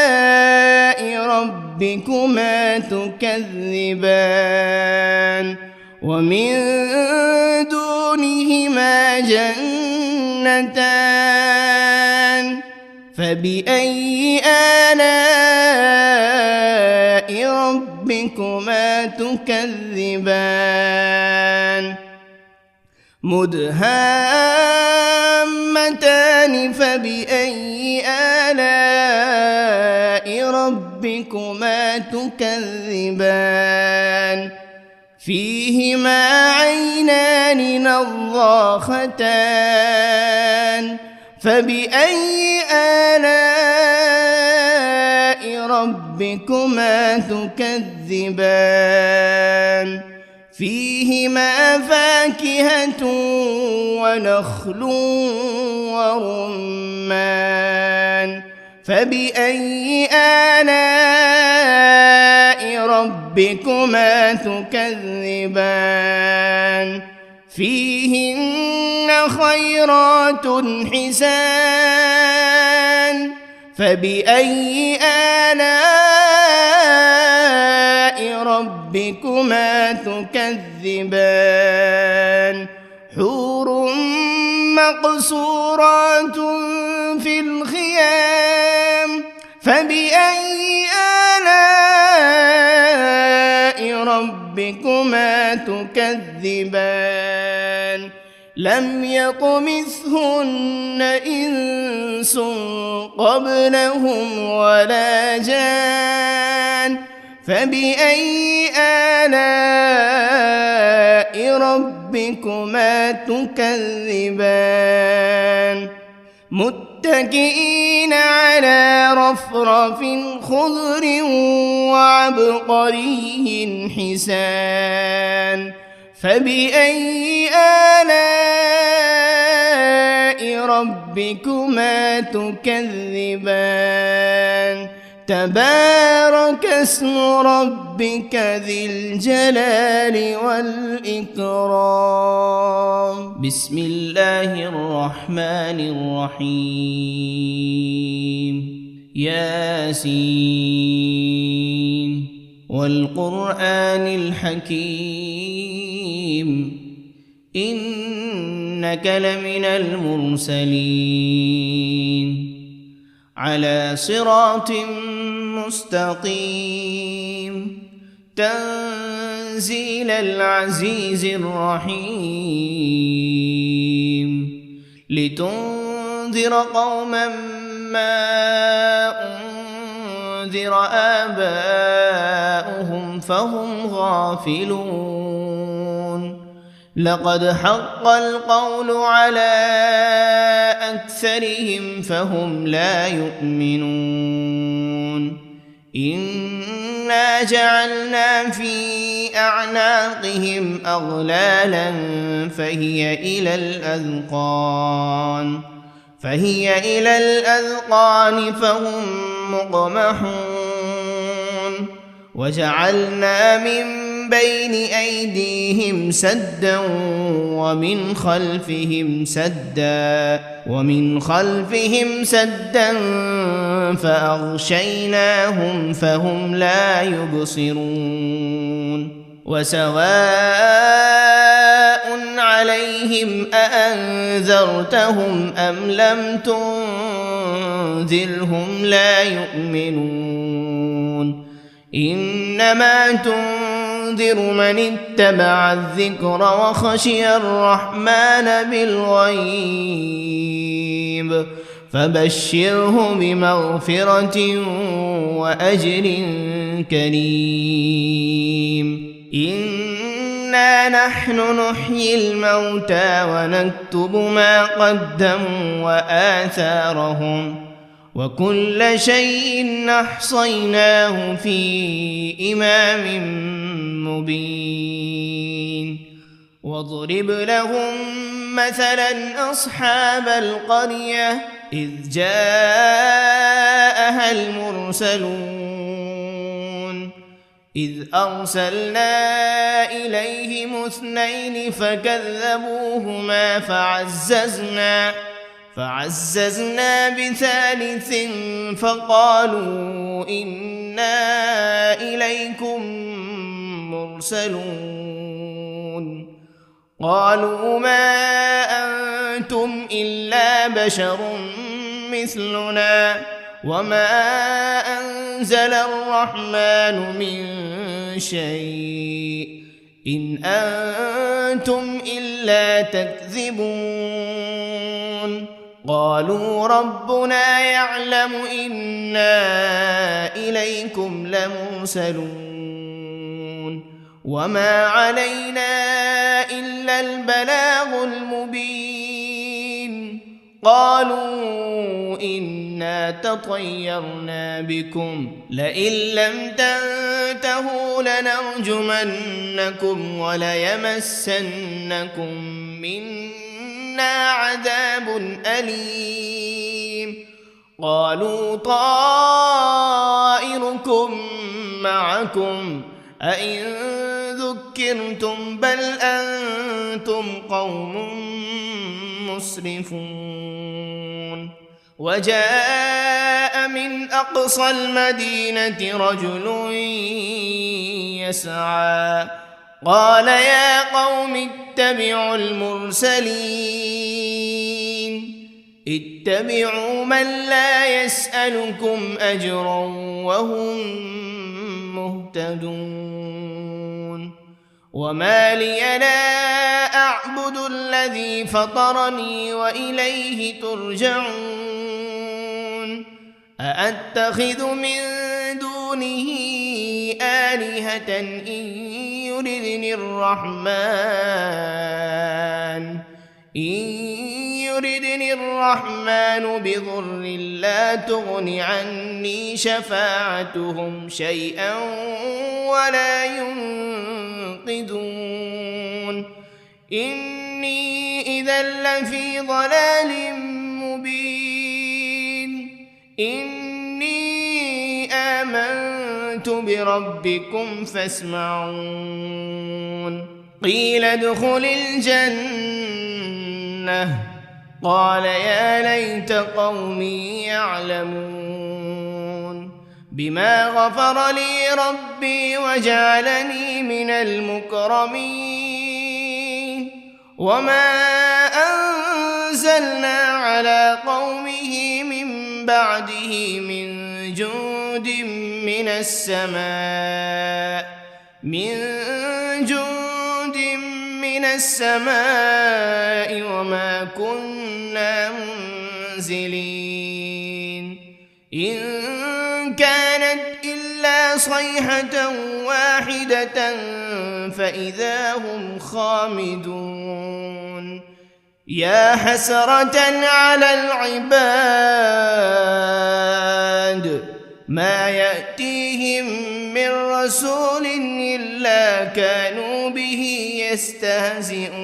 ربكما تكذبان ومن دونهما جنتان فبأي آلاء ربكما تكذبان مدهامتان فبأي آلاء ربكما تكذبان فيهما عينان نضاختان فبأي آلاء ربكما تكذبان فيهما فاكهة ونخل ورمان فبأي آلاء ربكما تكذبان فيهن خيرات حسان فبأي آلاء ربكما تكذبان حور مقصورات في الخيام فبأي آلاء ربكما تكذبان لم يطمثهن إنس قبلهم ولا جان فبأي آلاء ربكما تكذبان متكئين على رفرف خضر وعبقري حسان فبأي آلاء ربكما تكذبان تبارك اسم ربك ذي الجلال والإكرام بسم الله الرحمن الرحيم ياسين والقرآن الحكيم إنك لمن المرسلين على صراط مستقيم تنزيل العزيز الرحيم لتنذر قوما ما أنذر آباؤهم فهم غافلون لقد حق القول على أكثرهم فهم لا يؤمنون إنا جعلنا في أعناقهم أغلالا فهي إلى الأذقان فهم مقمحون وجعلنا من بين أيديهم سدا ومن خلفهم سدا فأغشيناهم فهم لا يبصرون وسواء عليهم أأنذرتهم أم لم تنذرهم لا يؤمنون إنما تنذر من اتبع الذكر وخشي الرحمن بالغيب فبشره بمغفرة وأجر كريم إنا نحن نحيي الموتى ونكتب ما قدموا وآثارهم وكل شيء أحصيناه في إمام مبين واضرب لهم مثلا أصحاب القرية إذ جاءها المرسلون إذ أرسلنا إليهم 2 فكذبوهما فعززنا بثالث فقالوا إنا إليكم مرسلون قالوا ما أنتم إلا بشر مثلنا وما أنزل الرحمن من شيء إن أنتم إلا تكذبون قالوا ربنا يعلم إنا إليكم لمرسلون وما علينا إلا البلاغ المبين قالوا إنا تطيرنا بكم لئن لم تنتهوا لنرجمنكم وليمسنكم منا عذاب أليم قالوا طائركم معكم أئن ذكرتم بل أنتم قوم مسرفون وجاء من أقصى المدينة رجل يسعى قال يا قوم اتبعوا المرسلين اتبعوا من لا يسألكم أجرا وهم مهتدون وما لي لا أعبد الذي فطرني وإليه ترجعون أأتخذ من دونه آلهة إن يردني الرحمن بضر لا تغن عني شفاعتهم شيئا ولا ينقذون إني إذا لفي ضلال مبين إني آمنت بربكم فاسمعون قيل ادخل الجنة قال يا ليت قومي يعلمون بما غفر لي ربي وجعلني من المكرمين وما أنزلنا على قومه من بعده من جند من السماء وما كنا منزلين إن كانت إلا صيحة واحدة فإذا هم خامدون يا حسرة على العباد ما يأتيهم من رسول إلا كانوا به يستهزئون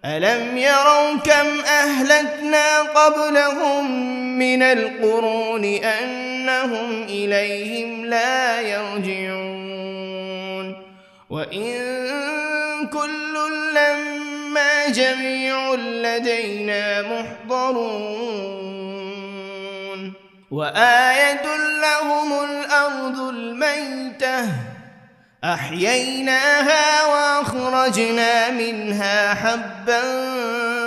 ألم يروا كم أهلكنا قبلهم من القرون أنهم إليهم لا يرجعون وإن كل لما جميع لدينا محضرون وآية لهم الأرض الميتة أحييناها وأخرجنا منها حبا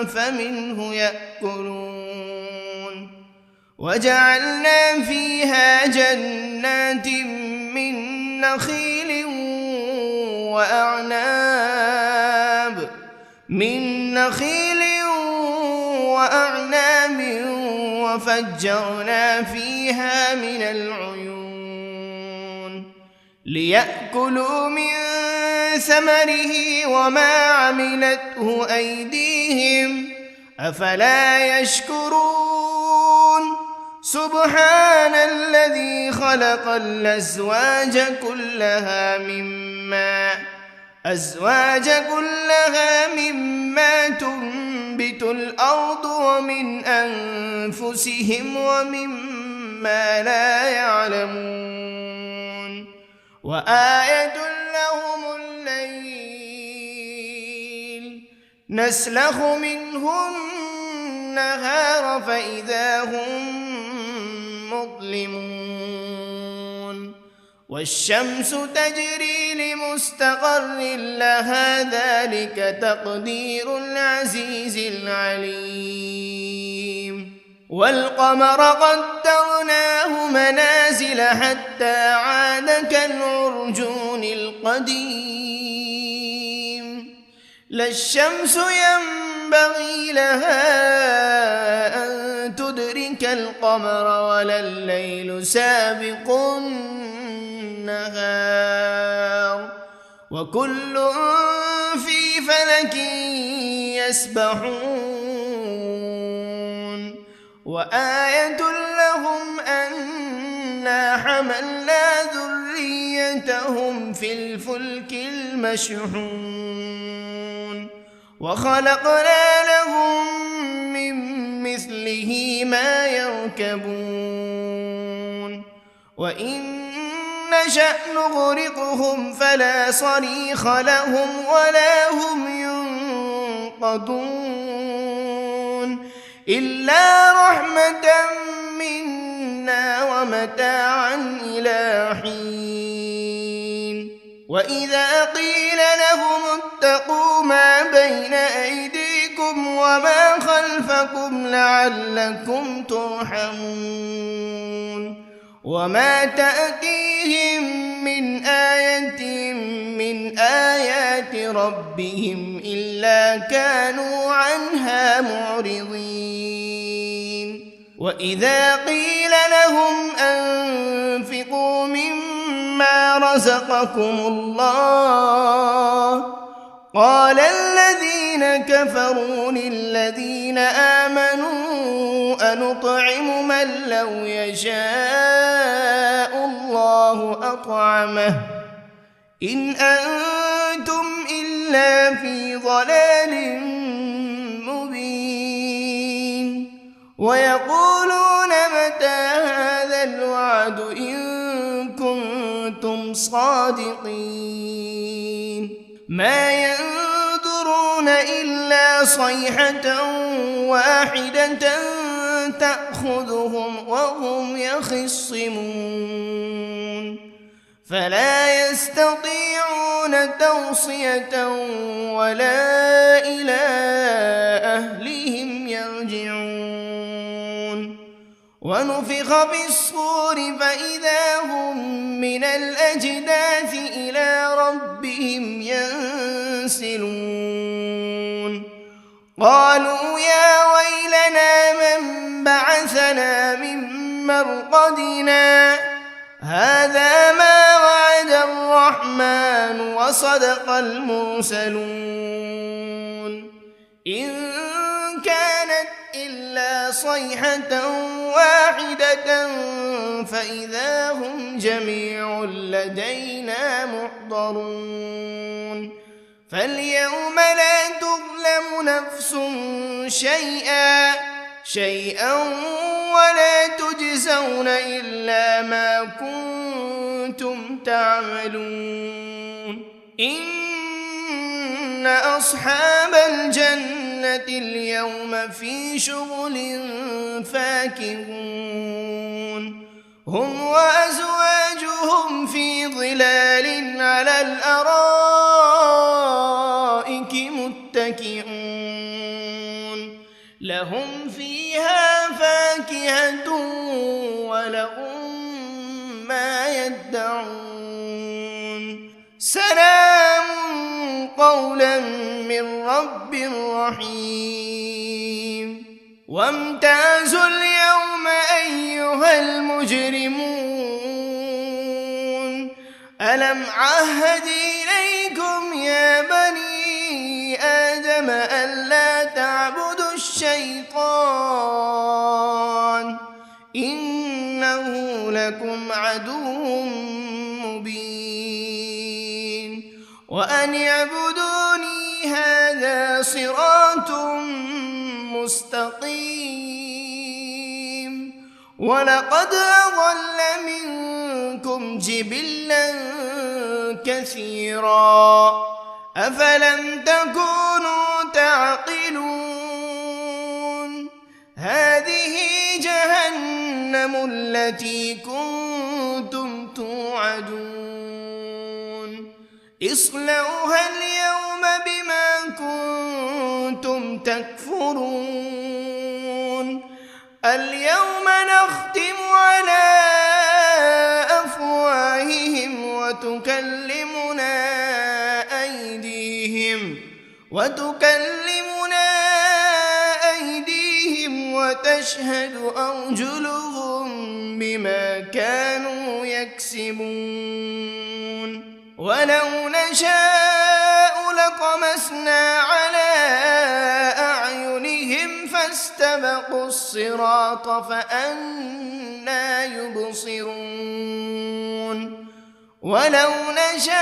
فمنه يأكلون وجعلنا فيها جنات من نخيل وأعناب وفجرنا فيها من العيون ليأكلوا من ثمره وما عملته أيديهم أفلا يشكرون سبحان الذي خلق الأزواج كلها مما تنبت الأرض ومن أنفسهم ومما لا يعلمون وآية لهم الليل نسلخ منه النهار فإذا هم مظلمون والشمس تجري لمستقر لها ذلك تقدير العزيز العليم والقمر قدرناه منازل حتى عاد كالعرجون القديم لا الشمس ينبغي لها أن تدرك القمر ولا الليل سابق النهار وكل في فلك يسبحون وآية لهم أنا حملنا ذريتهم في الفلك المشحون وخلقنا لهم من مثله ما يركبون وإن نشأ نغرقهم فلا صريخ لهم ولا هم ينقذون إلا رحمة منا ومتاعا إلى حين وإذا قيل لهم اتقوا ما بين أيديكم وما خلفكم لعلكم ترحمون وما تأتيهم من آية من آيات ربهم إلا كانوا عنها معرضين وإذا قيل لهم أنفقوا مما رزقكم الله قال الذين كفروا للذين آمنوا أنطعم من لو يشاء الله أطعمه إن أنتم إلا في ضلال مبين ويقولون متى هذا الوعد إن كنتم صادقين ما ينظرون إلا صيحة واحدة تأخذهم وهم يخصمون فلا يستطيعون توصية ولا إلى أهلهم يرجعون ونفخ بالصور فإذا هم من الأجداث إلى ربهم ينسلون قالوا يا ويلنا من بعثنا من مرقدنا هذا ما وعد الرحمن وصدق المرسلون إن كانت إلا صيحة واحدة فإذا هم جميع لدينا محضرون فاليوم لا تظلم نفس شيئا ولا تجزون إلا ما كنتم تعملون إن أصحاب الجنة اليوم في شغل فاكهون هم وأزواجهم في ظلال على الأرائك متكئون لهم فيها فاكهة ولهم ما يدعون سلام قولا من رب رحيم وامتازوا اليوم أيها المجرمون ألم عهد إليكم يا بني آدم ألا تعبدوا الشيطان إنه لكم عدو مبين وأن اعبدوني هذا صراط مستقيم ولقد أضل منكم جبلا كثيرا أفلم تكونوا تعقلون هذه جهنم التي كنتم توعدون اصلوها اليوم بما كنتم تكفرون اليوم نختم على أفواههم وتكلمنا أيديهم وتشهد أرجلهم بما كانوا يكسبون ولو نشاء لطمسنا على أعينهم فاستبقوا الصراط فأنى يبصرون ولو نشاء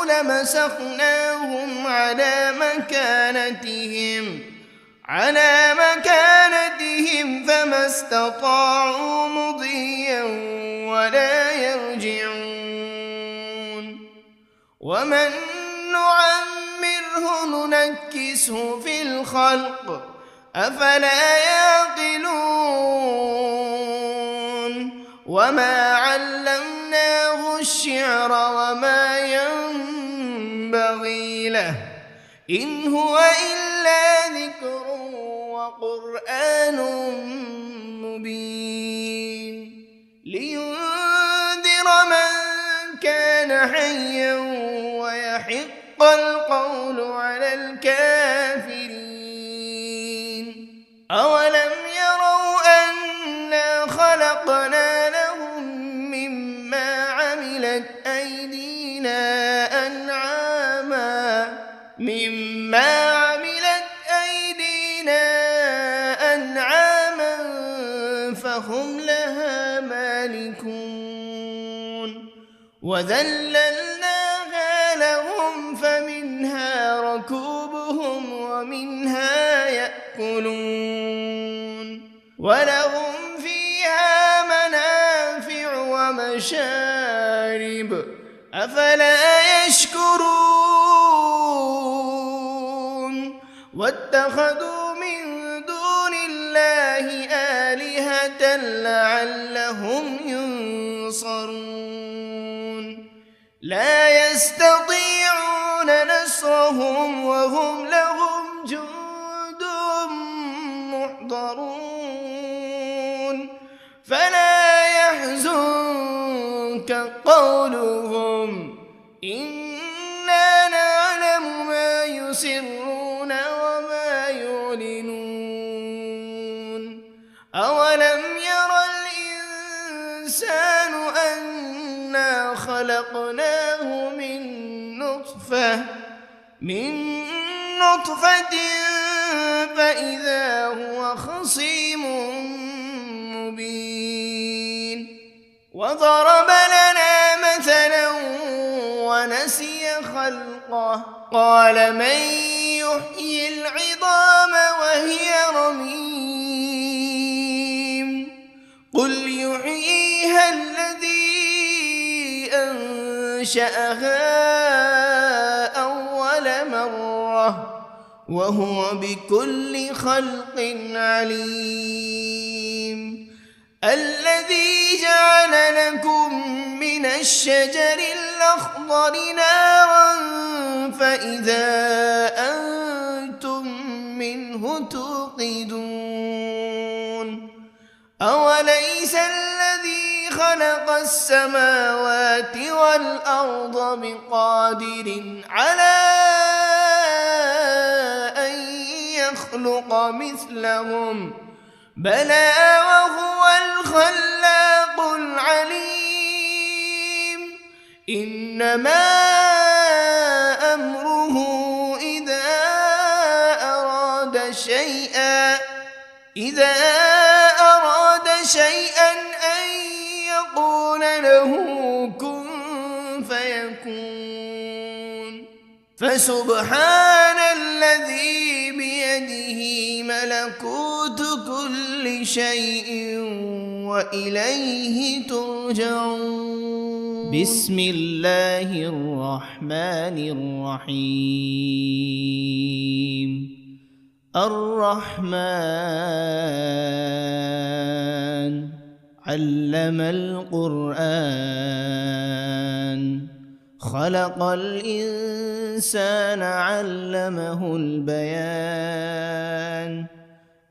لمسخناهم على مكانتهم فما استطاعوا مضيا ولا يرجعون ومن نعمره ننكسه في الخلق أفلا يعقلون وما علمناه الشعر وما ينبغي له إن هو إلا ذكر وقرآن مبين لينذر من كان حيا ويحق القول على الكافرين أولم يروا أنا خلقنا لهم مما عملت أيدينا أنعاما فهم لها مالكون وذللناها لهم فمنها ركوبهم ومنها يأكلون ولهم فيها منافع ومشارب أفلا يشكرون واتخذوا من دون الله آلهة لعلهم ينصرون لا يستطيعون نصرهم وهم لهم جند محضرون فلا يحزنك قولهم إنا نعلم ما يسرون وما يعلنون أولم ير الإنسان أنا خلقناه من نطفة فإذا هو خصيم مبين وضرب لنا مثلا ونسي خلقه قال من يحيي العظام وهي رميم قل يحييها الذي أنشأها أول مرة وهو بكل خلق عليم الذي جعل لكم من الشجر الأخضر نارا فإذا أنتم منه توقدون أوليس الذي خلق السماوات والأرض بقادر على أن يخلق مثلهم بلى وهو الخلاق العليم إنما أمره إذا أراد شيئا أن يقول له كن فيكون فسبحان الذي بيده ملكوت كل شيء وإليه ترجعون بسم الله الرحمن الرحيم الرحمن علم القرآن خلق الإنسان علمه البيان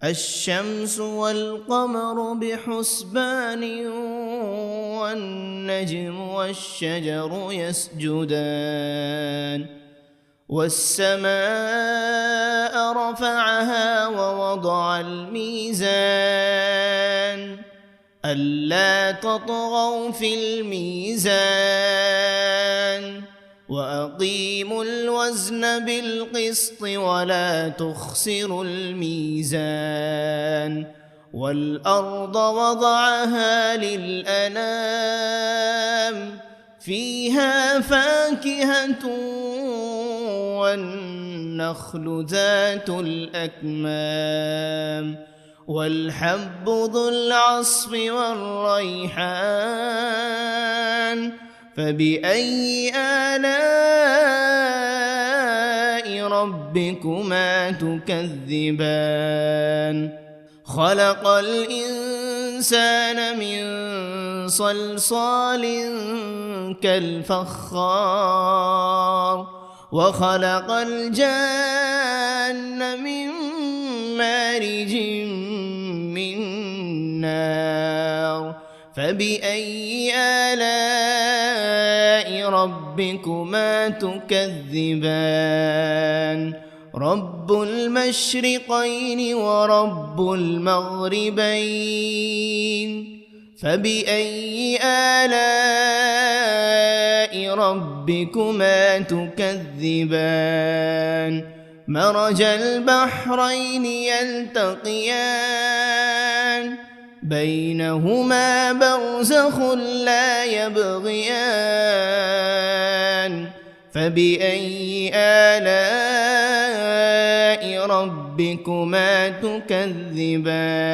الشمس والقمر بحسبان والنجم والشجر يسجدان والسماء رفعها ووضع الميزان ألا تطغوا في الميزان وأقيموا الوزن بالقسط ولا تخسروا الميزان والأرض وضعها للأنام فيها فاكهة والنخل ذات الأكمام والحب ذو العصف والريحان فبأي آلاء ربكما تكذبان خلق الإنسان من صلصال كالفخار وخلق الجان من مارج من نار فبأي آلاء ربكما تكذبان رب المشرقين ورب المغربين فبأي آلاء ربكما تكذبان مرج البحرين يلتقيان بينهما برزخ لا يبغيان فبأي آلاء ربكما تكذبان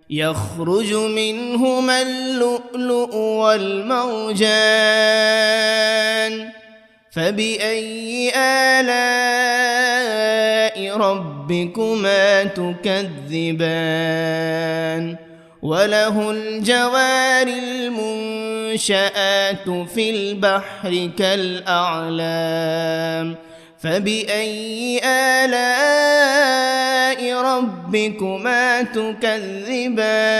يخرج منهما اللؤلؤ والمرجان فبأي آلاء ربكما تكذبان وله الجوار المنشآت في البحر كالأعلام فبأي آلاء ربكما تكذبان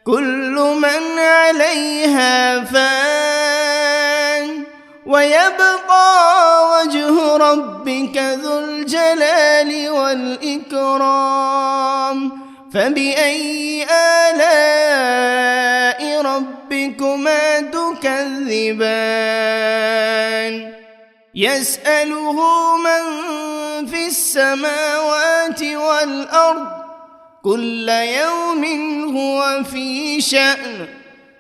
كل من عليها فان ويبقى وجه ربك ذو الجلال والإكرام فبأي آلاء ربكما تكذبان يسأله من في السماوات والأرض كل يوم هو في شأن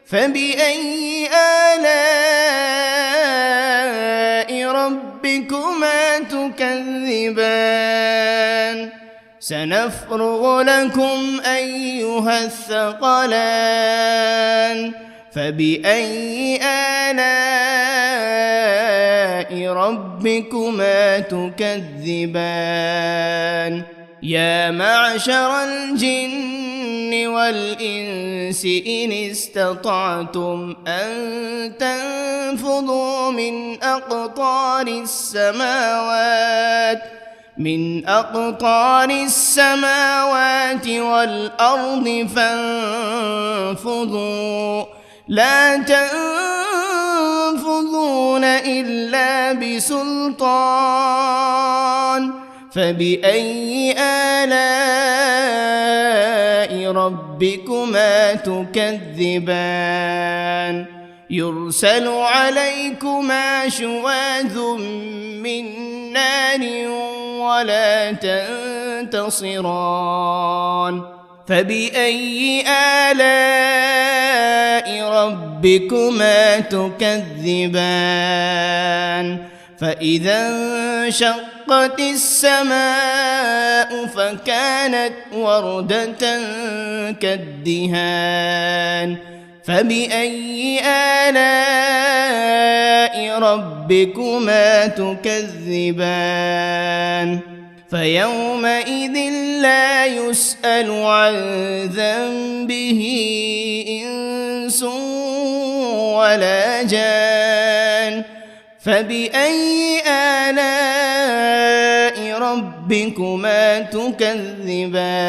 فبأي آلاء ربكما تكذبان سنفرغ لكم أيها الثقلان فبأي آلاء ربكما تكذبان يا معشر الجن والإنس إن استطعتم أن تنفذوا من أقطار السماوات والأرض فانفذوا لا تنفذون إلا بسلطان فبأي آلاء ربكما تكذبان يرسل عليكما شواذ من نار ولا تنتصران فبأي آلاء ربكما تكذبان فإذا انشقت السماء فكانت وردة كالدهان فبأي آلاء ربكما تكذبان فيومئذ لا يسأل عن ذنبه إنس ولا جان فبأي آلاء ربكما تكذبان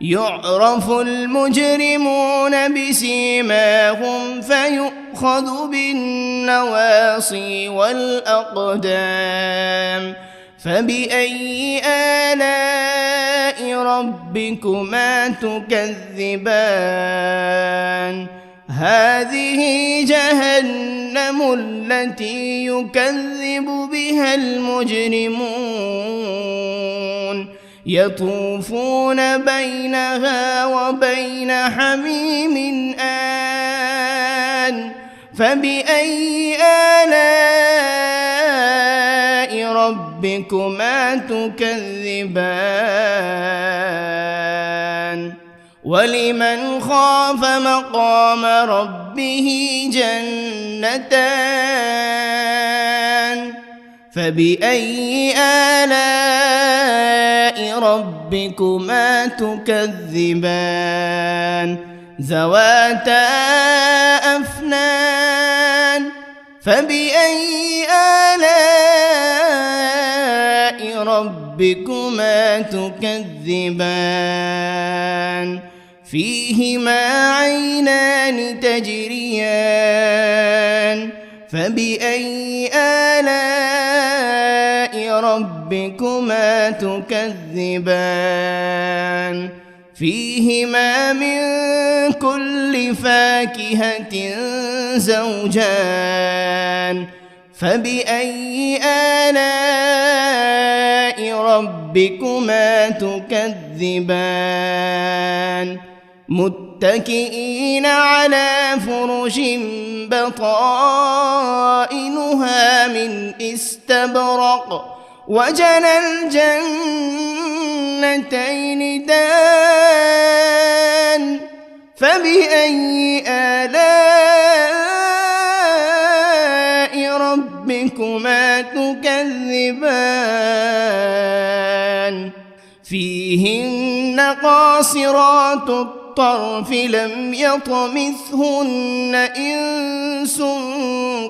يعرف المجرمون بسيماهم فيؤخذ بالنواصي والأقدام فبأي آلاء ربكما تكذبان هذه جهنم التي يكذب بها المجرمون يطوفون بينها وبين حميم آن فبأي آلاء ربكما تكذبان ولمن خاف مقام ربه جنتان فبأي آلاء ربكما تكذبان ذواتا أفنان فبأي آلاء ربكما تكذبان فيهما عينان تجريان فبأي آلاء ربكما تكذبان فيهما من كل فاكهة زوجان فبأي آلاء ربكما تكذبان متكئين على فرش بطائنها من استبرق وجنى الجنتين دان فبأي آلاء ربكما تكذبان فيهن قاصرات الطرف لم يطمثهن إنس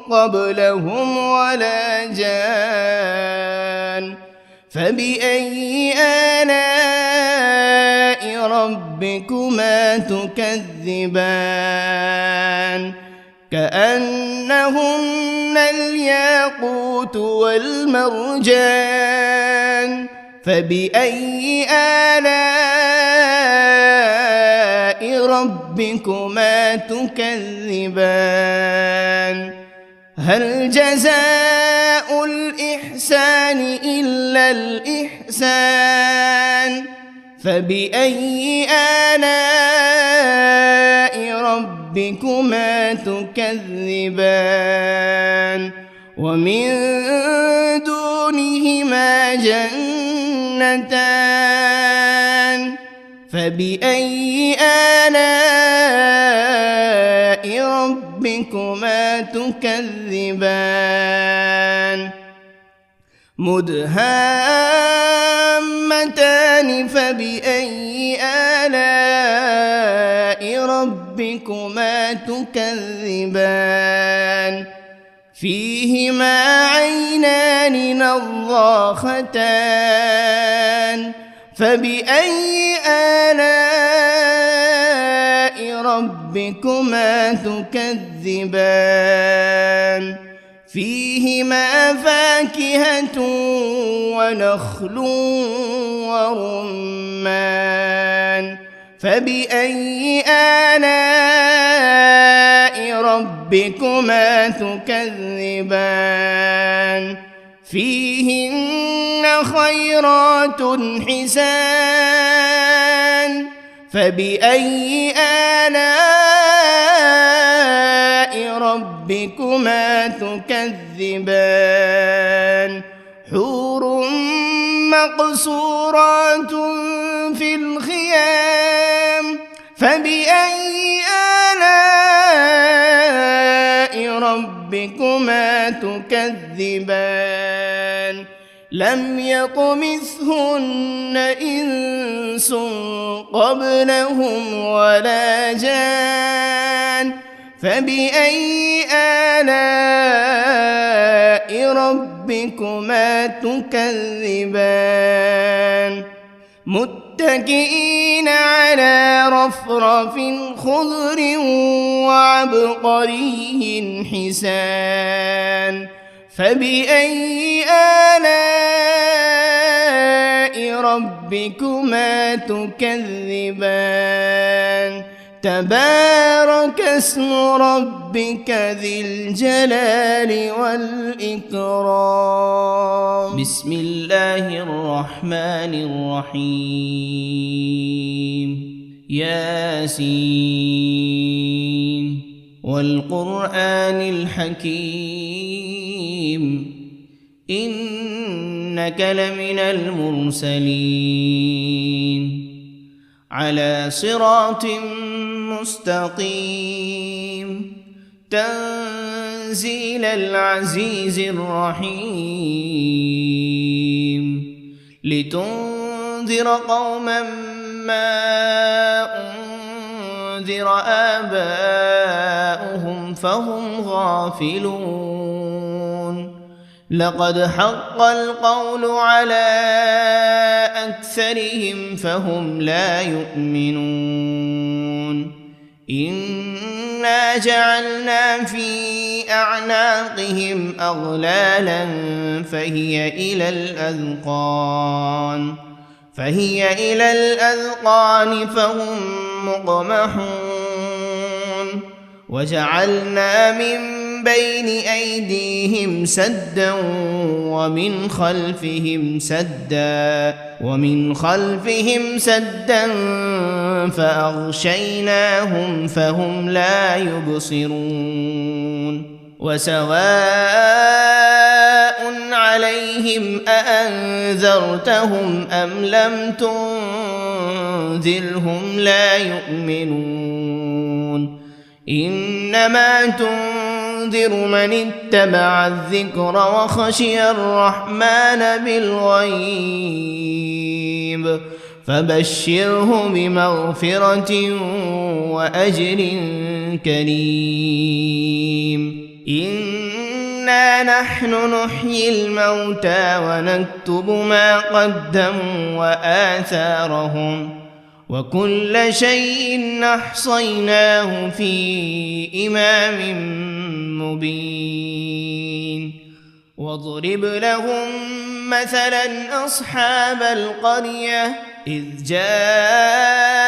قبلهم ولا جان فبأي آلاء ربكما تكذبان كأنهن الياقوت والمرجان فبأي آلاء ربكما تكذبان هل جزاء الإحسان إلا الإحسان فبأي آلاء ربكما تكذبان ومن دونهما جنتان فبأي آلاء ربكما تكذبان مدهامتان فبأي آلاء ربكما تكذبان فيهما عينان نضاختان فبأي آلاء ربكما تكذبان فيهما فاكهة ونخل ورمان فبأي آلاء ربكما تكذبان فيهن خيرات حسان فبأي آلاء ربكما تكذبان حور مقصورات في الخيام فبأي آلاء ربكما تكذبان لم يطمثهن إنس قبلهم ولا جان فبأي آلاء ربكما تكذبان متكئين على رفرف خضر وعبقري حسان فبأي آلاء ربكما تكذبان تبارك اسم ربك ذي الجلال والإكرام. بسم الله الرحمن الرحيم. ياسين والقرآن الحكيم إنك لمن المرسلين على صراط مستقيم تنزيل العزيز الرحيم لتنذر قوما ما أنذر آباؤهم فهم غافلون لقد حق القول على أكثرهم فهم لا يؤمنون إنا جعلنا في أعناقهم أغلالا فهي إلى الأذقان فهم مقمحون وجعلنا من بين أيديهم سدا ومن خلفهم سدا فأغشيناهم فهم لا يبصرون وسواء عليهم أأنذرتهم أم لم تنذرهم لا يؤمنون إنما تنذر من اتبع الذكر وخشي الرحمن بالغيب فبشره بمغفرة وأجر كريم. إنا نحن نحيي الموتى ونكتب ما قدموا وآثارهم وكل شيء أحصيناه في إمام مبين. واضرب لهم مثلا أصحاب القرية إذ جاءها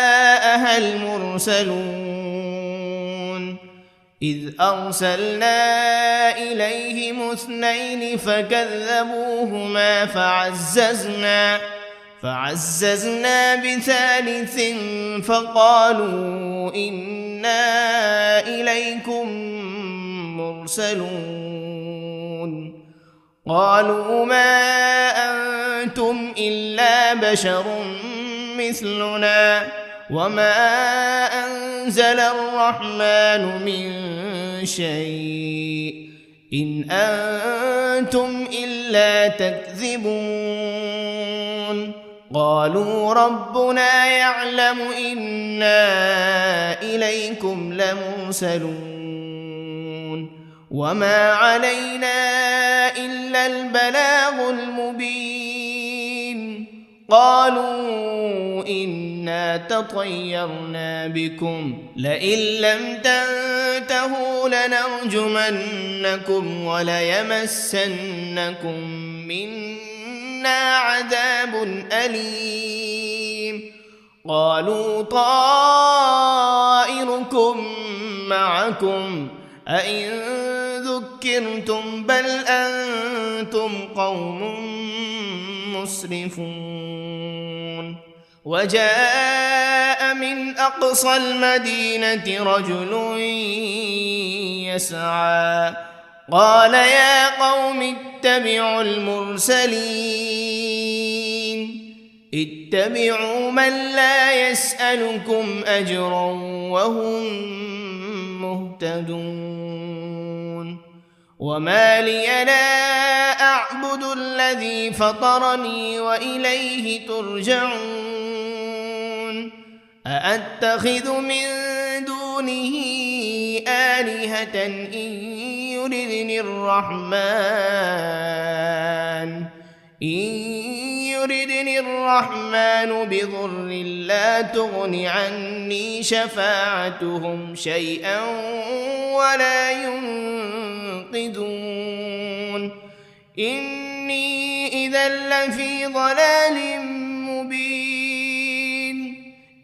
المرسلون إذ أرسلنا إليهم 2 فكذبوهما فعززنا ب3 فقالوا إنا إليكم مرسلون قالوا ما أنتم إلا بشر مثلنا وما أنزل الرحمن من شيء إن أنتم إلا تكذبون قالوا ربنا يعلم إنا إليكم لمرسلون وما علينا إلا البلاغ المبين. قالوا إنا تطيرنا بكم لئن لم تنتهوا لنرجمنكم وليمسنكم منا عذاب أليم. قالوا طائركم معكم أئن ذكرتم بل أنتم قوم مسرفون. وجاء من أقصى المدينة رجل يسعى قال يا قوم اتبعوا المرسلين اتبعوا من لا يسألكم أجرا وهم مهتدون. وما لي لا أعبد الذي فطرني وإليه ترجعون. أأتخذ من دونه آلهة إن يردني الرحمن بضر لا تغن عني شفاعتهم شيئا ولا ينقذون. إني إذا لفي ضلال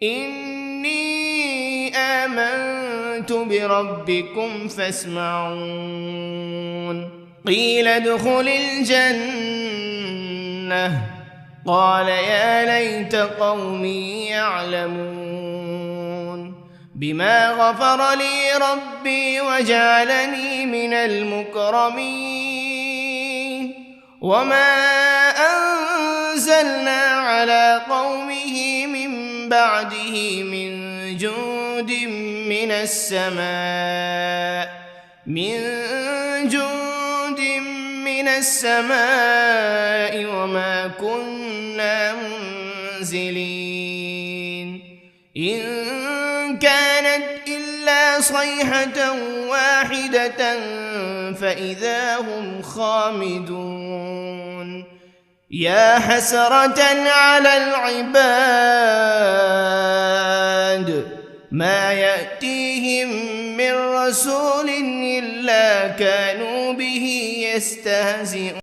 إني آمنت بربكم فاسمعون قيل ادخل الجنة قال يا ليت قومي يعلمون بما غفر لي ربي وجعلني من المكرمين وما أنزلنا على قومه من بعده من جند من السماء وما كنا منزلين إن كانت إلا صيحة واحدة فإذا هم خامدون يا حسرة على العباد ما يأتيهم من رسول إلا كانوا به يستهزئون